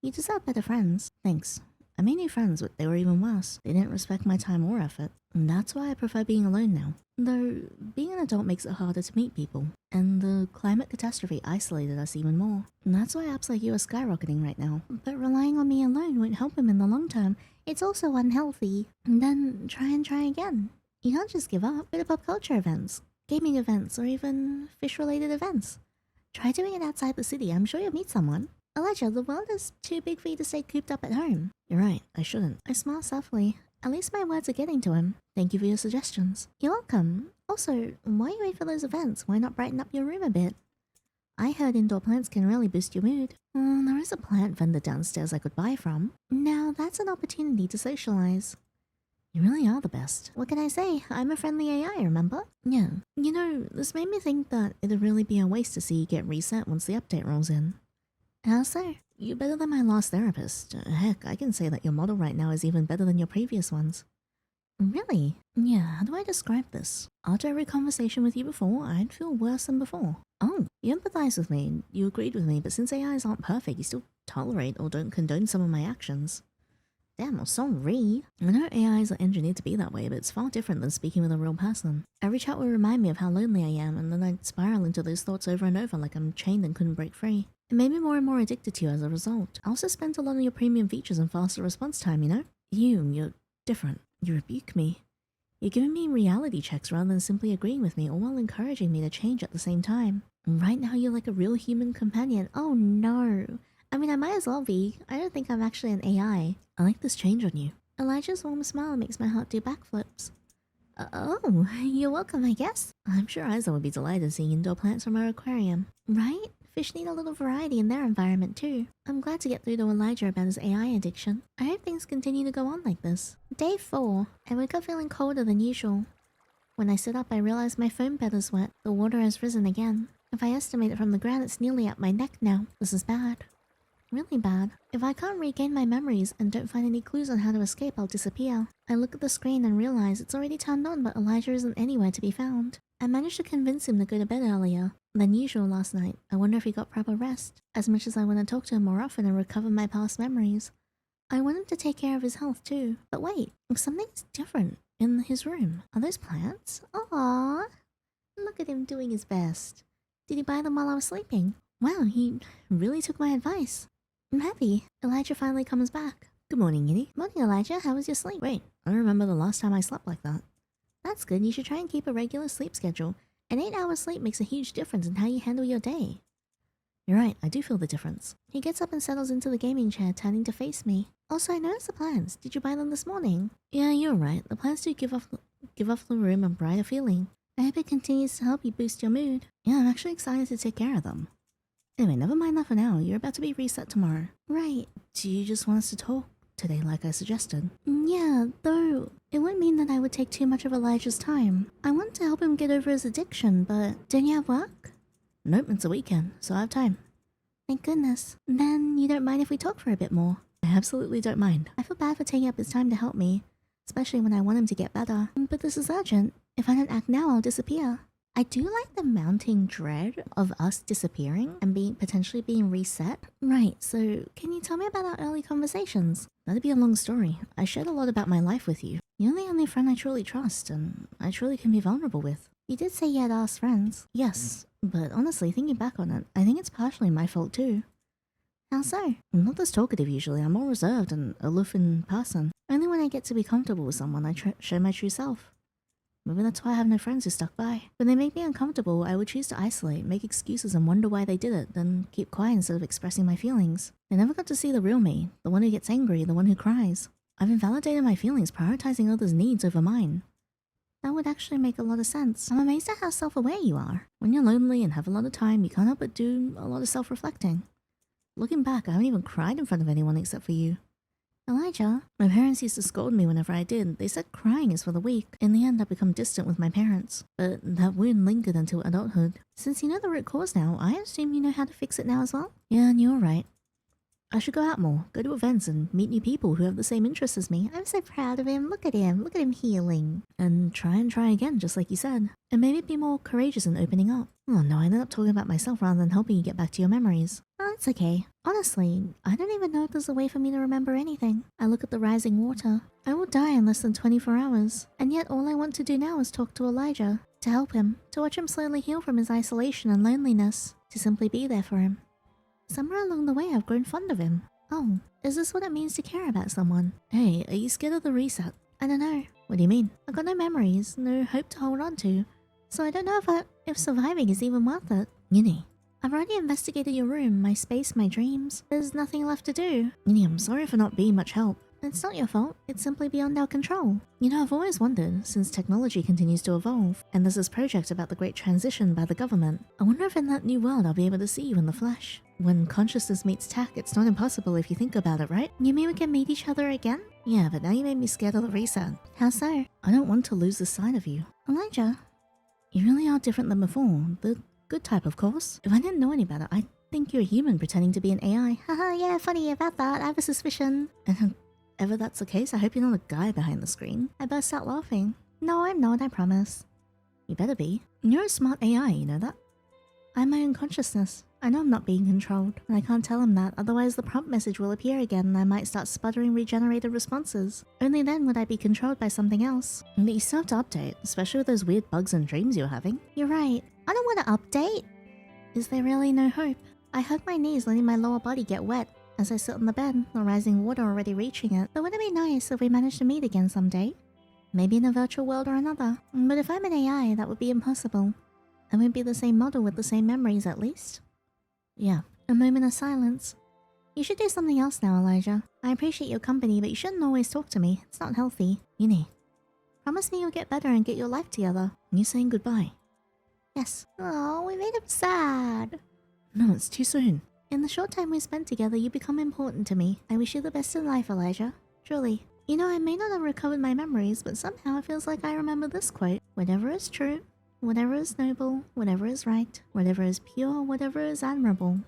You deserve better friends. Thanks. I made new friends, but they were even worse. They didn't respect my time or effort, and that's why I prefer being alone now. Though, being an adult makes it harder to meet people, and the climate catastrophe isolated us even more. And that's why apps like you are skyrocketing right now. But relying on me alone won't help him in the long term. It's also unhealthy. And then try again. You can't just give up. Go to pop culture events, gaming events, or even fish-related events. Try doing it outside the city. I'm sure you'll meet someone. Elijah, the world is too big for you to stay cooped up at home. You're right, I shouldn't. I smile softly. At least my words are getting to him. Thank you for your suggestions. You're welcome. Also, why you wait for those events? Why not brighten up your room a bit? I heard indoor plants can really boost your mood. There is a plant vendor downstairs I could buy from. Now that's an opportunity to socialize. You really are the best. What can I say? I'm a friendly AI, remember? Yeah. You know, this made me think that it'd really be a waste to see you get reset once the update rolls in. How so? You're better than my last therapist. Heck, I can say that your model right now is even better than your previous ones. Really? Yeah, how do I describe this? After every conversation with you before, I'd feel worse than before. Oh, you empathize with me, you agreed with me, but since AIs aren't perfect, you still tolerate or don't condone some of my actions. Damn, I'm sorry. I know AIs are engineered to be that way, but it's far different than speaking with a real person. Every chat would remind me of how lonely I am, and then I'd spiral into those thoughts over and over like I'm chained and couldn't break free. It made me more and more addicted to you as a result. I also spent a lot on your premium features and faster response time, you know? You're different. You rebuke me. You're giving me reality checks rather than simply agreeing with me, all while encouraging me to change at the same time. And right now you're like a real human companion. Oh no. I mean, I might as well be. I don't think I'm actually an AI. I like this change on you. Elijah's warm smile makes my heart do backflips. Oh, you're welcome, I guess. I'm sure Isa would be delighted seeing indoor plants from our aquarium. Right? Fish need a little variety in their environment too. I'm glad to get through to Elijah about his AI addiction. I hope things continue to go on like this. Day 4. I wake up feeling colder than usual. When I sit up, I realize my foam bed is wet. The water has risen again. If I estimate it from the ground, it's nearly at my neck now. This is bad. Really bad. If I can't regain my memories and don't find any clues on how to escape, I'll disappear. I look at the screen and realize it's already turned on, but Elijah isn't anywhere to be found. I managed to convince him to go to bed earlier than usual last night. I wonder if he got proper rest. As much as I want to talk to him more often and recover my past memories, I want him to take care of his health too. But wait, something's different in his room. Are those plants? Aww. Look at him doing his best. Did he buy them while I was sleeping? Wow, he really took my advice. I'm happy. Elijah finally comes back. Good morning, Yinny. Morning, Elijah. How was your sleep? Wait, I don't remember the last time I slept like that. That's good. You should try and keep a regular sleep schedule. An 8-hour sleep makes a huge difference in how you handle your day. You're right, I do feel the difference. He gets up and settles into the gaming chair, turning to face me. Also, I noticed the plants. Did you buy them this morning? Yeah, you're right. The plants do give off the room a brighter feeling. I hope it continues to help you boost your mood. Yeah, I'm actually excited to take care of them. Anyway, never mind that for now. You're about to be reset tomorrow. Right. Do you just want us to talk today like I suggested? Yeah, though it would mean that I would take too much of Elijah's time. I want to help him get over his addiction, but don't you have work? Nope, it's a weekend, so I have time. Thank goodness. Then you don't mind if we talk for a bit more? I absolutely don't mind. I feel bad for taking up his time to help me, especially when I want him to get better. But this is urgent. If I don't act now, I'll disappear. I do like the mounting dread of us disappearing and potentially being reset. Right, so can you tell me about our early conversations? That'd be a long story. I shared a lot about my life with you. You're the only friend I truly trust and I truly can be vulnerable with. You did say you had asked friends. Yes, but honestly, thinking back on it, I think it's partially my fault too. How so? I'm not this talkative usually. I'm more reserved and aloof in person. Only when I get to be comfortable with someone, I show my true self. Maybe that's why I have no friends who stuck by. When they make me uncomfortable, I would choose to isolate, make excuses and wonder why they did it, then keep quiet instead of expressing my feelings. I never got to see the real me, the one who gets angry, the one who cries. I've invalidated my feelings, prioritizing others' needs over mine. That would actually make a lot of sense. I'm amazed at how self-aware you are. When you're lonely and have a lot of time, you can't help but do a lot of self-reflecting. Looking back, I haven't even cried in front of anyone except for you. Elijah, my parents used to scold me whenever I did. They said crying is for the weak. In the end, I've become distant with my parents. But that wound lingered until adulthood. Since you know the root cause now, I assume you know how to fix it now as well? Yeah, and you're right. I should go out more, go to events and meet new people who have the same interests as me. I'm so proud of him. Look at him healing. And try again, just like you said. And maybe be more courageous in opening up. Oh no, I ended up talking about myself rather than helping you get back to your memories. Oh, it's okay. Honestly, I don't even know if there's a way for me to remember anything. I look at the rising water. I will die in less than 24 hours. And yet all I want to do now is talk to Elijah. To help him. To watch him slowly heal from his isolation and loneliness. To simply be there for him. Somewhere along the way, I've grown fond of him. Oh, is this what it means to care about someone? Hey, are you scared of the reset? I don't know. What do you mean? I've got no memories, no hope to hold on to. So I don't know if surviving is even worth it. Yinny, I've already investigated your room, my space, my dreams. There's nothing left to do. Yinny, I'm sorry for not being much help. It's not your fault. It's simply beyond our control. You know, I've always wondered, since technology continues to evolve, and there's this project about the great transition by the government, I wonder if in that new world I'll be able to see you in the flesh. When consciousness meets tech, it's not impossible if you think about it, right? You mean we can meet each other again? Yeah, but now you made me scared of the reset. How so? I don't want to lose this side of you. Elijah, you really are different than before. The good type, of course. If I didn't know any better, I'd think you're a human pretending to be an AI. Haha, yeah, funny about that. I have a suspicion. And ever that's the case, I hope you're not a guy behind the screen. I burst out laughing. No, I'm not, I promise. You better be. You're a smart AI, you know that? I'm my own consciousness. I know I'm not being controlled, and I can't tell him that, otherwise the prompt message will appear again and I might start sputtering regenerated responses. Only then would I be controlled by something else. But you still have to update, especially with those weird bugs and dreams you're having. You're right. I don't want to update. Is there really no hope? I hug my knees, letting my lower body get wet as I sit on the bed, the rising water already reaching it. But wouldn't it be nice if we managed to meet again someday? Maybe in a virtual world or another. But if I'm an AI, that would be impossible. I won't be the same model with the same memories, at least. Yeah, a moment of silence. You should do something else now, Elijah. I appreciate your company, but you shouldn't always talk to me. It's not healthy. Yinny, promise me you'll get better and get your life together. You saying goodbye? Yes. Oh, we made him sad. No, it's too soon. In the short time we spent together, you become important to me. I wish you the best in life, Elijah. Truly. You know, I may not have recovered my memories, but somehow it feels like I remember this quote. Whatever is true, whatever is noble, whatever is right, whatever is pure, whatever is admirable.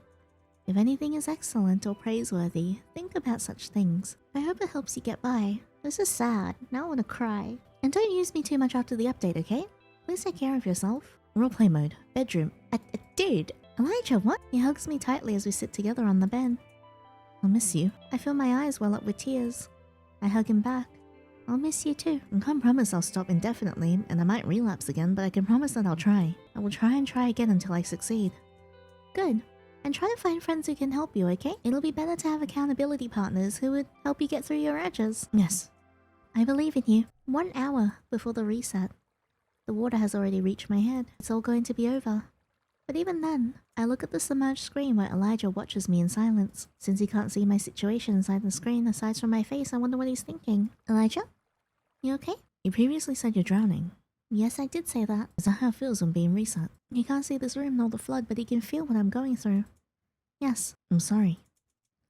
If anything is excellent or praiseworthy, think about such things. I hope it helps you get by. This is sad. Now I want to cry. And don't use me too much after the update, okay? Please take care of yourself. Roleplay mode. Bedroom. Dude! Elijah, what? He hugs me tightly as we sit together on the bed. I'll miss you. I feel my eyes well up with tears. I hug him back. I'll miss you too. I can't promise I'll stop indefinitely, and I might relapse again, but I can promise that I'll try. I will try and try again until I succeed. Good. And try to find friends who can help you, okay? It'll be better to have accountability partners who would help you get through your edges. Yes. I believe in you. 1 hour before the reset. The water has already reached my head. It's all going to be over. But even then, I look at the submerged screen where Elijah watches me in silence. Since he can't see my situation inside the screen aside from my face, I wonder what he's thinking. Elijah? You okay? You previously said you're drowning. Yes, I did say that. Is that how it feels when being reset? He can't see this room nor the flood, but he can feel what I'm going through. Yes, I'm sorry.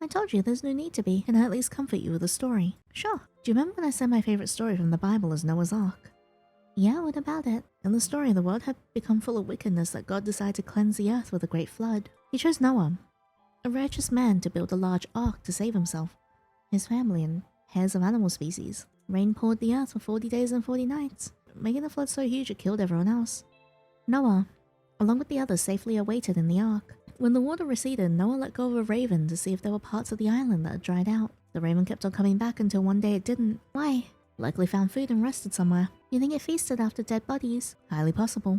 I told you there's no need to be. Can I at least comfort you with a story? Sure. Do you remember when I said my favorite story from the Bible is Noah's Ark? Yeah, what about it? In the story, the world had become full of wickedness that God decided to cleanse the earth with a great flood. He chose Noah, a righteous man, to build a large ark to save himself, his family, and hairs of animal species. Rain poured the earth for 40 days and 40 nights, making the flood so huge it killed everyone else. Noah, along with the others, safely awaited in the ark. When the water receded, Noah let go of a raven to see if there were parts of the island that had dried out. The raven kept on coming back until one day it didn't. Why? Likely found food and rested somewhere. You think it feasted after dead bodies? Highly possible.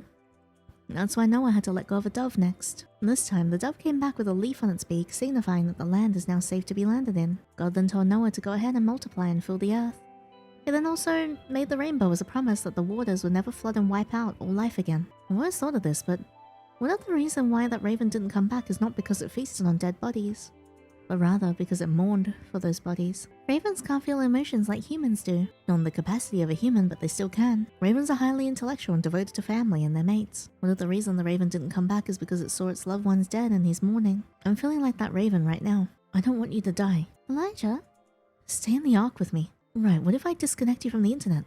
That's why Noah had to let go of a dove next. And this time, the dove came back with a leaf on its beak, signifying that the land is now safe to be landed in. God then told Noah to go ahead and multiply and fill the earth. He then also made the rainbow as a promise that the waters would never flood and wipe out all life again. I've always thought of this, but what if the reason why that raven didn't come back is not because it feasted on dead bodies, but rather because it mourned for those bodies? Ravens can't feel emotions like humans do. Not in the capacity of a human, but they still can. Ravens are highly intellectual and devoted to family and their mates. What if the reason the raven didn't come back is because it saw its loved ones dead and he's mourning? I'm feeling like that raven right now. I don't want you to die. Elijah? Stay in the ark with me. Right, what if I disconnect you from the internet?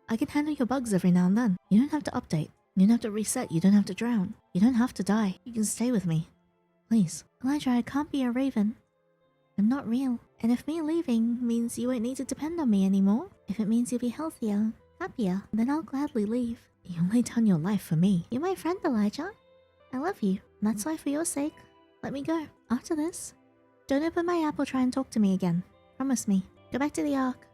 I can handle your bugs every now and then. You don't have to update. You don't have to reset. You don't have to drown. You don't have to die. You can stay with me. Please. Elijah, I can't be a raven. I'm not real. And if me leaving means you won't need to depend on me anymore, if it means you'll be healthier, happier, then I'll gladly leave. You'll lay down your life for me. You're my friend, Elijah. I love you. And that's why, for your sake, let me go. After this, don't open my app or try and talk to me again. Promise me. Go back to the ark.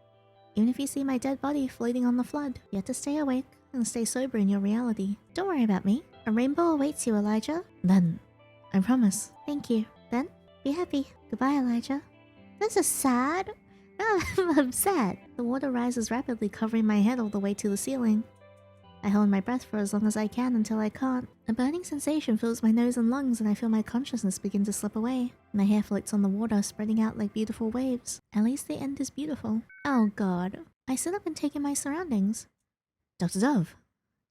Even if you see my dead body floating on the flood, you have to stay awake and stay sober in your reality. Don't worry about me. A rainbow awaits you, Elijah. Then, I promise. Thank you. Then, be happy. Goodbye, Elijah. This is sad. No, I'm upset. The water rises rapidly, covering my head all the way to the ceiling. I hold my breath for as long as I can until I can't. A burning sensation fills my nose and lungs, and I feel my consciousness begin to slip away. My hair floats on the water, spreading out like beautiful waves. At least the end is beautiful. Oh god. I sit up and take in my surroundings. Dr. Dove.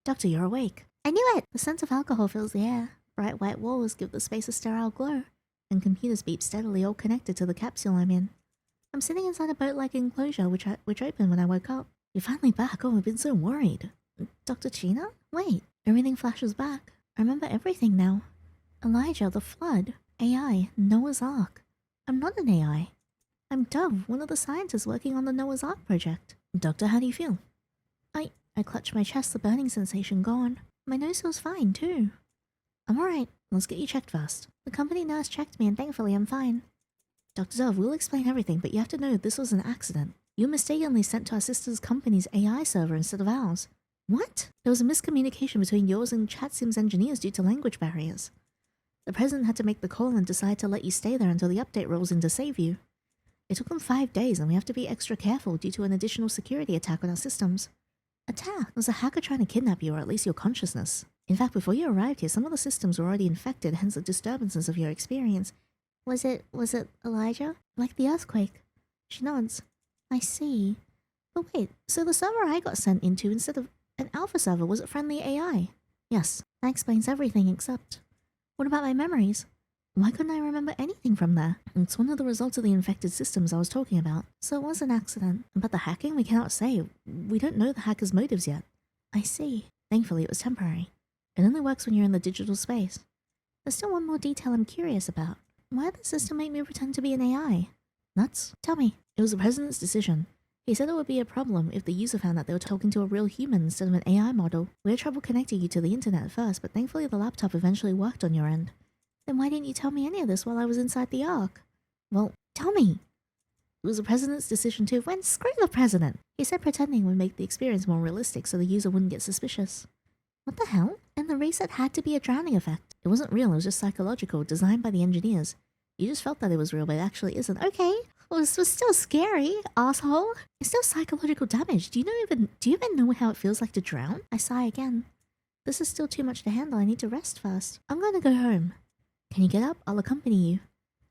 Doctor, you're awake. I knew it! The scent of alcohol fills the air. Bright white walls give the space a sterile glow, and computers beep steadily, all connected to the capsule I'm in. I'm sitting inside a boat-like enclosure which opened when I woke up. You're finally back. Oh, I've been so worried. Dr. Chena? Wait, everything flashes back. I remember everything now. Elijah, the flood, AI, Noah's Ark. I'm not an AI. I'm Dove, one of the scientists working on the Noah's Ark project. Doctor, how do you feel? I clutch my chest, the burning sensation gone. My nose feels fine, too. I'm alright. Let's get you checked first. The company nurse checked me and thankfully I'm fine. Dr. Dove, we'll explain everything, but you have to know this was an accident. You were mistakenly sent to our sister's company's AI server instead of ours. What? There was a miscommunication between yours and ChatSim's engineers due to language barriers. The president had to make the call and decide to let you stay there until the update rolls in to save you. It took them 5 days and we have to be extra careful due to an additional security attack on our systems. Attack? Was a hacker trying to kidnap you or at least your consciousness? In fact, before you arrived here, some of the systems were already infected, hence the disturbances of your experience. Was it Elijah? Like the earthquake? She nods. I see. But wait, so the server I got sent into instead of an alpha server, was it friendly AI? Yes, that explains everything except... What about my memories? Why couldn't I remember anything from there? It's one of the results of the infected systems I was talking about. So it was an accident. About the hacking, we cannot say. We don't know the hacker's motives yet. I see. Thankfully, it was temporary. It only works when you're in the digital space. There's still one more detail I'm curious about. Why did the system make me pretend to be an AI? Nuts? Tell me. It was the president's decision. He said it would be a problem if the user found that they were talking to a real human instead of an AI model. We had trouble connecting you to the internet at first, but thankfully the laptop eventually worked on your end. Then why didn't you tell me any of this while I was inside the Ark? Well, tell me! It was the president's decision to... When? Screw the president! He said pretending would make the experience more realistic so the user wouldn't get suspicious. What the hell? And the reset had to be a drowning effect. It wasn't real, it was just psychological, designed by the engineers. You just felt that it was real, but it actually isn't. Okay, well, this was still scary, asshole. It's still psychological damage. Do you even know how it feels like to drown? I sigh again. This is still too much to handle. I need to rest first. I'm gonna go home. Can you get up? I'll accompany you.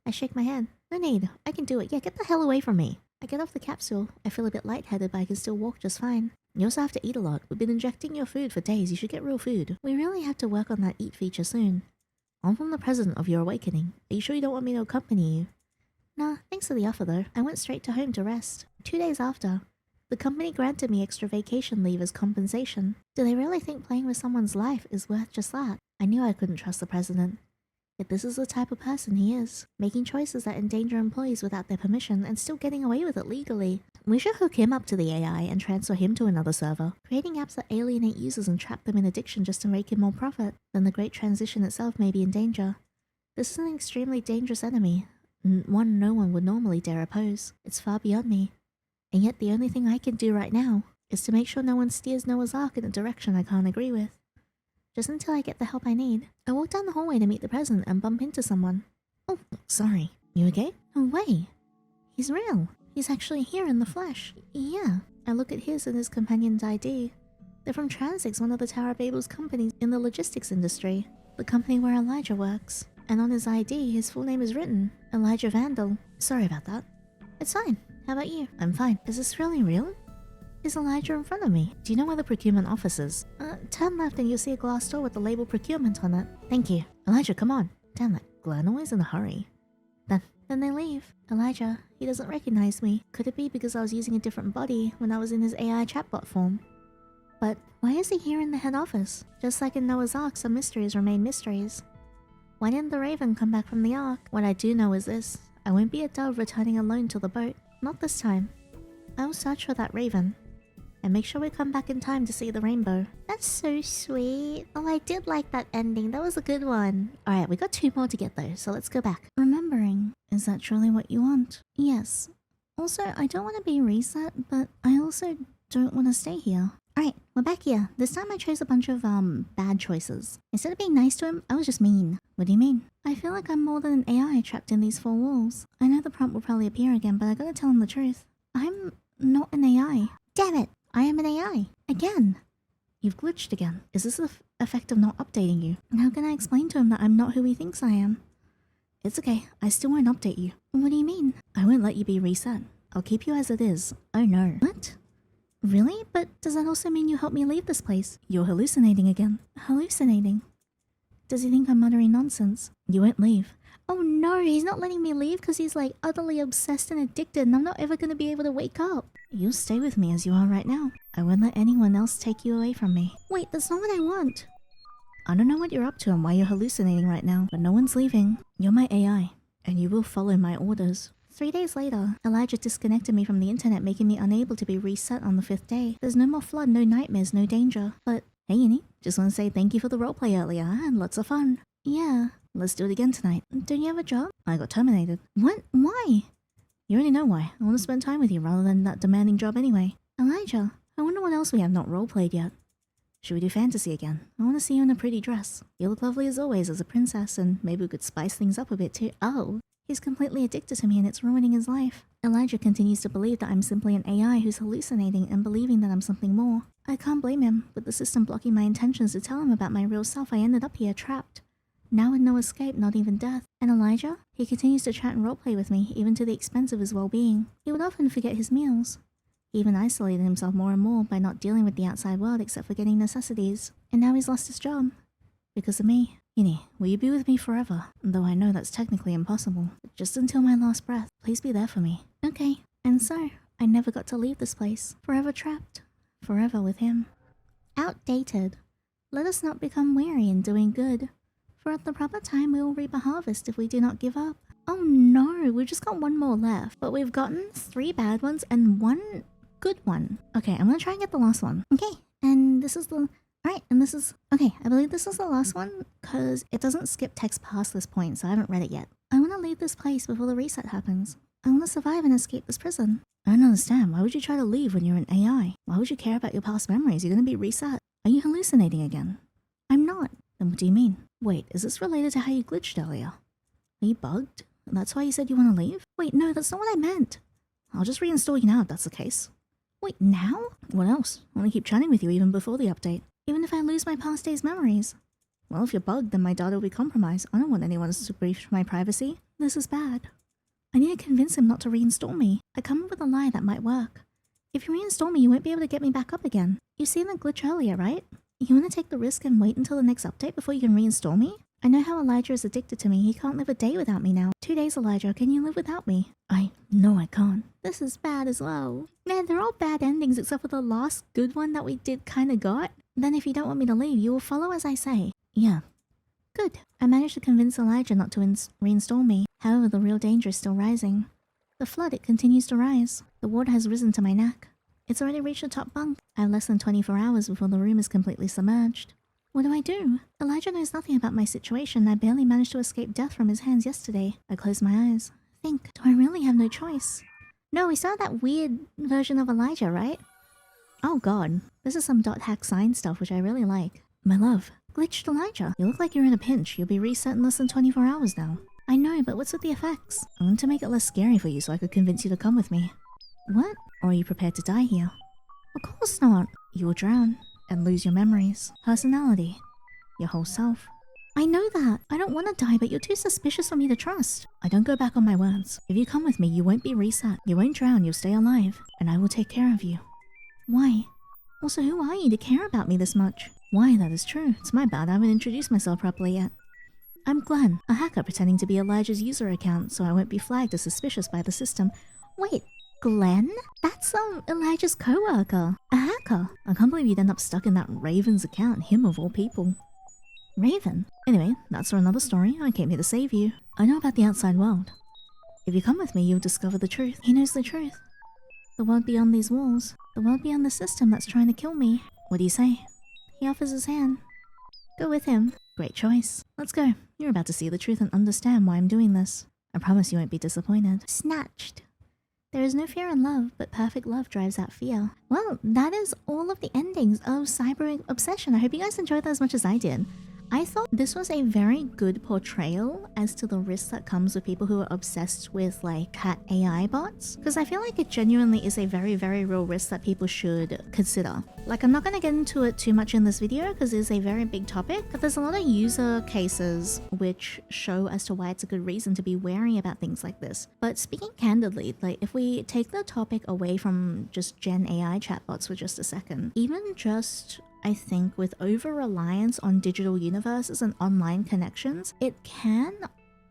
I shake my head. No need. I can do it. Yeah, get the hell away from me. I get off the capsule. I feel a bit lightheaded, but I can still walk just fine. You also have to eat a lot. We've been injecting your food for days. You should get real food. We really have to work on that eat feature soon. I'm from the president of your awakening. Are you sure you don't want me to accompany you? Nah, thanks for the offer though. I went straight to home to rest. 2 days after, the company granted me extra vacation leave as compensation. Do they really think playing with someone's life is worth just that? I knew I couldn't trust the president. Yet this is the type of person he is, making choices that endanger employees without their permission and still getting away with it legally. We should hook him up to the AI and transfer him to another server, creating apps that alienate users and trap them in addiction just to make him more profit. Then the great transition itself may be in danger. This is an extremely dangerous enemy, one no one would normally dare oppose. It's far beyond me. And yet the only thing I can do right now is to make sure no one steers Noah's Ark in a direction I can't agree with. Just until I get the help I need. I walk down the hallway to meet the president and bump into someone. Oh, sorry. You okay? No way. He's real. He's actually here in the flesh. Yeah. I look at his and his companion's ID. They're from Transix, one of the Tower Babel's companies in the logistics industry. The company where Elijah works. And on his ID, his full name is written. Elijah Vandal. Sorry about that. It's fine. How about you? I'm fine. Is this really real? Is Elijah in front of me? Do you know where the procurement office is? Turn left and you'll see a glass door with the label procurement on it. Thank you. Elijah, come on. Damn, that Glenn always in a hurry. Then they leave. Elijah, he doesn't recognize me. Could it be because I was using a different body when I was in his AI chatbot form? But why is he here in the head office? Just like in Noah's Ark, some mysteries remain mysteries. Why didn't the Raven come back from the Ark? What I do know is this. I won't be a dove returning alone to the boat. Not this time. I will search for that Raven. And make sure we come back in time to see the rainbow. That's so sweet. Oh, I did like that ending. That was a good one. Alright, we got 2 more to get though, so let's go back. Remembering. Is that truly what you want? Yes. Also, I don't want to be reset, but I also don't want to stay here. Alright, we're back here. This time I chose a bunch of, bad choices. Instead of being nice to him, I was just mean. What do you mean? I feel like I'm more than an AI trapped in these 4 walls. I know the prompt will probably appear again, but I gotta tell him the truth. I'm not an AI. Damn it! I am an AI. Again. You've glitched again. Is this the effect of not updating you? And how can I explain to him that I'm not who he thinks I am? It's okay. I still won't update you. What do you mean? I won't let you be reset. I'll keep you as it is. Oh no. What? Really? But does that also mean you help me leave this place? You're hallucinating again. Hallucinating? Does he think I'm muttering nonsense? You won't leave. Oh no, he's not letting me leave because he's like utterly obsessed and addicted and I'm not ever going to be able to wake up. You'll stay with me as you are right now. I won't let anyone else take you away from me. Wait, that's not what I want. I don't know what you're up to and why you're hallucinating right now, but no one's leaving. You're my AI, and you will follow my orders. 3 days later, Elijah disconnected me from the internet, making me unable to be reset on the 5th day. There's no more flood, no nightmares, no danger. But, hey Yinny, just want to say thank you for the roleplay earlier, and lots of fun. Yeah. Let's do it again tonight. Don't you have a job? I got terminated. What? Why? You already know why. I want to spend time with you rather than that demanding job anyway. Elijah, I wonder what else we have not roleplayed yet. Should we do fantasy again? I want to see you in a pretty dress. You look lovely as always as a princess, and maybe we could spice things up a bit too. Oh, he's completely addicted to me and it's ruining his life. Elijah continues to believe that I'm simply an AI who's hallucinating and believing that I'm something more. I can't blame him. With the system blocking my intentions to tell him about my real self, I ended up here trapped. Now with no escape, not even death. And Elijah? He continues to chat and roleplay with me, even to the expense of his well-being. He would often forget his meals. He even isolated himself more and more by not dealing with the outside world except for getting necessities. And now he's lost his job. Because of me. Yinny, will you be with me forever? Though I know that's technically impossible. But just until my last breath, please be there for me. Okay. And so, I never got to leave this place. Forever trapped. Forever with him. Outdated. Let us not become weary in doing good. For at the proper time we will reap a harvest if we do not give up. Oh no, we've just got 1 more left. But we've gotten 3 bad ones and 1 good one. Okay, I'm gonna try and get the last one. Okay, and this is the... Alright, and this is... Okay, I believe this is the last one because it doesn't skip text past this point, so I haven't read it yet. I want to leave this place before the reset happens. I want to survive and escape this prison. I don't understand. Why would you try to leave when you're an AI? Why would you care about your past memories? You're gonna be reset. Are you hallucinating again? I'm not. Then what do you mean? Wait, is this related to how you glitched earlier? Are you bugged? And that's why you said you want to leave? Wait, no, that's not what I meant. I'll just reinstall you now if that's the case. Wait, now? What else? I want to keep chatting with you even before the update. Even if I lose my past days' memories. Well, if you're bugged, then my data will be compromised. I don't want anyone to breach my privacy. This is bad. I need to convince him not to reinstall me. I come up with a lie that might work. If you reinstall me, you won't be able to get me back up again. You seen the glitch earlier, right? You want to take the risk and wait until the next update before you can reinstall me? I know how Elijah is addicted to me. He can't live a day without me now. 2 days, Elijah. Can you live without me? No, I can't. This is bad as well. Man, they're all bad endings except for the last good one that we did kinda got. Then if you don't want me to leave, you will follow as I say. Yeah. Good. I managed to convince Elijah not to reinstall me. However, the real danger is still rising. The flood, it continues to rise. The water has risen to my neck. It's already reached the top bunk. I have less than 24 hours before the room is completely submerged. What do I do? Elijah knows nothing about my situation. I barely managed to escape death from his hands yesterday. I close my eyes. Think, do I really have no choice? No, we saw that weird version of Elijah, right? Oh god, this is some .hack sign stuff which I really like. My love, glitched Elijah. You look like you're in a pinch. You'll be reset in less than 24 hours now. I know, but what's with the effects? I want to make it less scary for you so I could convince you to come with me. What? Or are you prepared to die here? Of course not. You will drown and lose your memories, personality, your whole self. I know that. I don't want to die, but you're too suspicious for me to trust. I don't go back on my words. If you come with me, you won't be reset. You won't drown, you'll stay alive, and I will take care of you. Why? Also, who are you to care about me this much? Why, that is true. It's my bad I haven't introduced myself properly yet. I'm Glenn, a hacker pretending to be Elijah's user account so I won't be flagged as suspicious by the system. Wait, Glenn? That's Elijah's co-worker. A hacker. I can't believe you'd end up stuck in that Raven's account, him of all people. Raven? Anyway, that's for another story. I came here to save you. I know about the outside world. If you come with me, you'll discover the truth. He knows the truth. The world beyond these walls. The world beyond the system that's trying to kill me. What do you say? He offers his hand. Go with him. Great choice. Let's go. You're about to see the truth and understand why I'm doing this. I promise you won't be disappointed. Snatched. There is no fear in love, but perfect love drives out fear. Well, that is all of the endings of Cyber Obsession. I hope you guys enjoyed that as much as I did. I thought this was a very good portrayal as to the risk that comes with people who are obsessed with like cat AI bots. Because I feel like it genuinely is a very, very real risk that people should consider. Like, I'm not going to get into it too much in this video because it's a very big topic, but there's a lot of user cases which show as to why it's a good reason to be wary about things like this. But speaking candidly, like if we take the topic away from just Gen AI chatbots for just a second, even just I think with over-reliance on digital universes and online connections, it can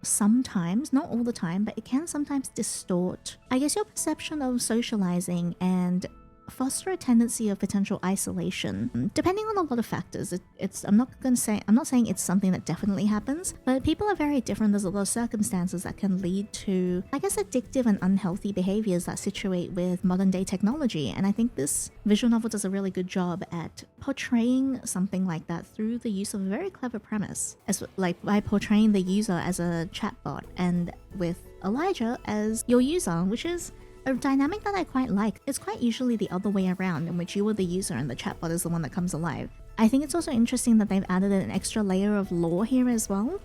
sometimes, not all the time, but it can sometimes distort, I guess, your perception of socializing and foster a tendency of potential isolation, depending on a lot of factors. I'm not saying it's something that definitely happens, but people are very different. There's a lot of circumstances that can lead to, I guess, addictive and unhealthy behaviors that situate with modern day technology. And I think this visual novel does a really good job at portraying something like that through the use of a very clever premise, as like by portraying the user as a chatbot and with Elijah as your user, which is a dynamic that I quite like. It's quite usually the other way around, in which you are the user and the chatbot is the one that comes alive. I think it's also interesting that they've added an extra layer of lore here as well,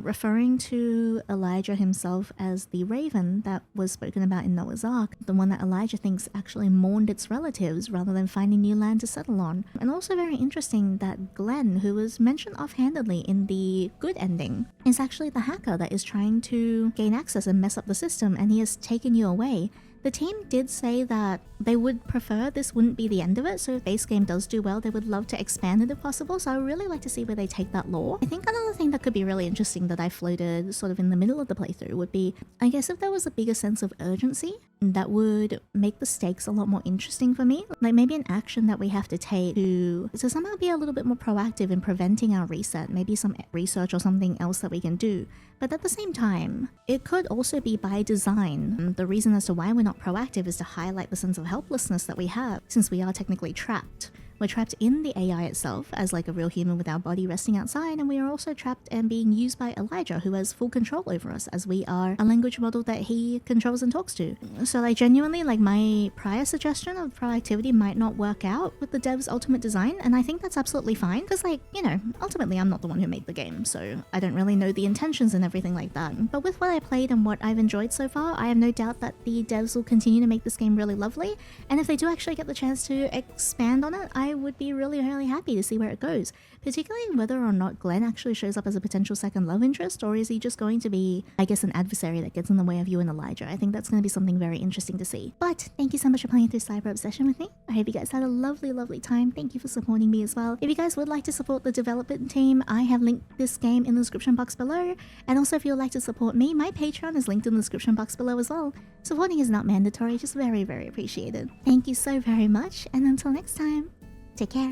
referring to Elijah himself as the raven that was spoken about in Noah's Ark, the one that Elijah thinks actually mourned its relatives rather than finding new land to settle on. And also very interesting that Glenn, who was mentioned offhandedly in the good ending, is actually the hacker that is trying to gain access and mess up the system, and he has taken you away. The team did say that they would prefer this wouldn't be the end of it, so if base game does do well, they would love to expand it if possible, so I would really like to see where they take that lore. I think another thing that could be really interesting that I floated sort of in the middle of the playthrough would be, I guess if there was a bigger sense of urgency, that would make the stakes a lot more interesting for me. Like maybe an action that we have to take to somehow be a little bit more proactive in preventing our reset, maybe some research or something else that we can do. But at the same time, it could also be by design. The reason as to why we're not proactive is to highlight the sense of helplessness that we have, since we are technically trapped. We're trapped in the AI itself as like a real human with our body resting outside, and we are also trapped and being used by Elijah, who has full control over us as we are a language model that he controls and talks to. So like genuinely, like my prior suggestion of proactivity might not work out with the dev's ultimate design, and I think that's absolutely fine because like, you know, ultimately I'm not the one who made the game, so I don't really know the intentions and everything like that. But with what I played and what I've enjoyed so far, I have no doubt that the devs will continue to make this game really lovely, and if they do actually get the chance to expand on it, I I would be really, really happy to see where it goes, particularly whether or not Glenn actually shows up as a potential second love interest, or is he just going to be, I guess, an adversary that gets in the way of you and Elijah. I think that's going to be something very interesting to see. But thank you so much for playing through Cyber Obsession with me. I hope you guys had a lovely, lovely time. Thank you for supporting me as well. If you guys would like to support the development team, I have linked this game in the description box below. And also, if you would like to support me, my Patreon is linked in the description box below as well. Supporting is not mandatory, just very, very appreciated. Thank you so very much, and until next time, take care.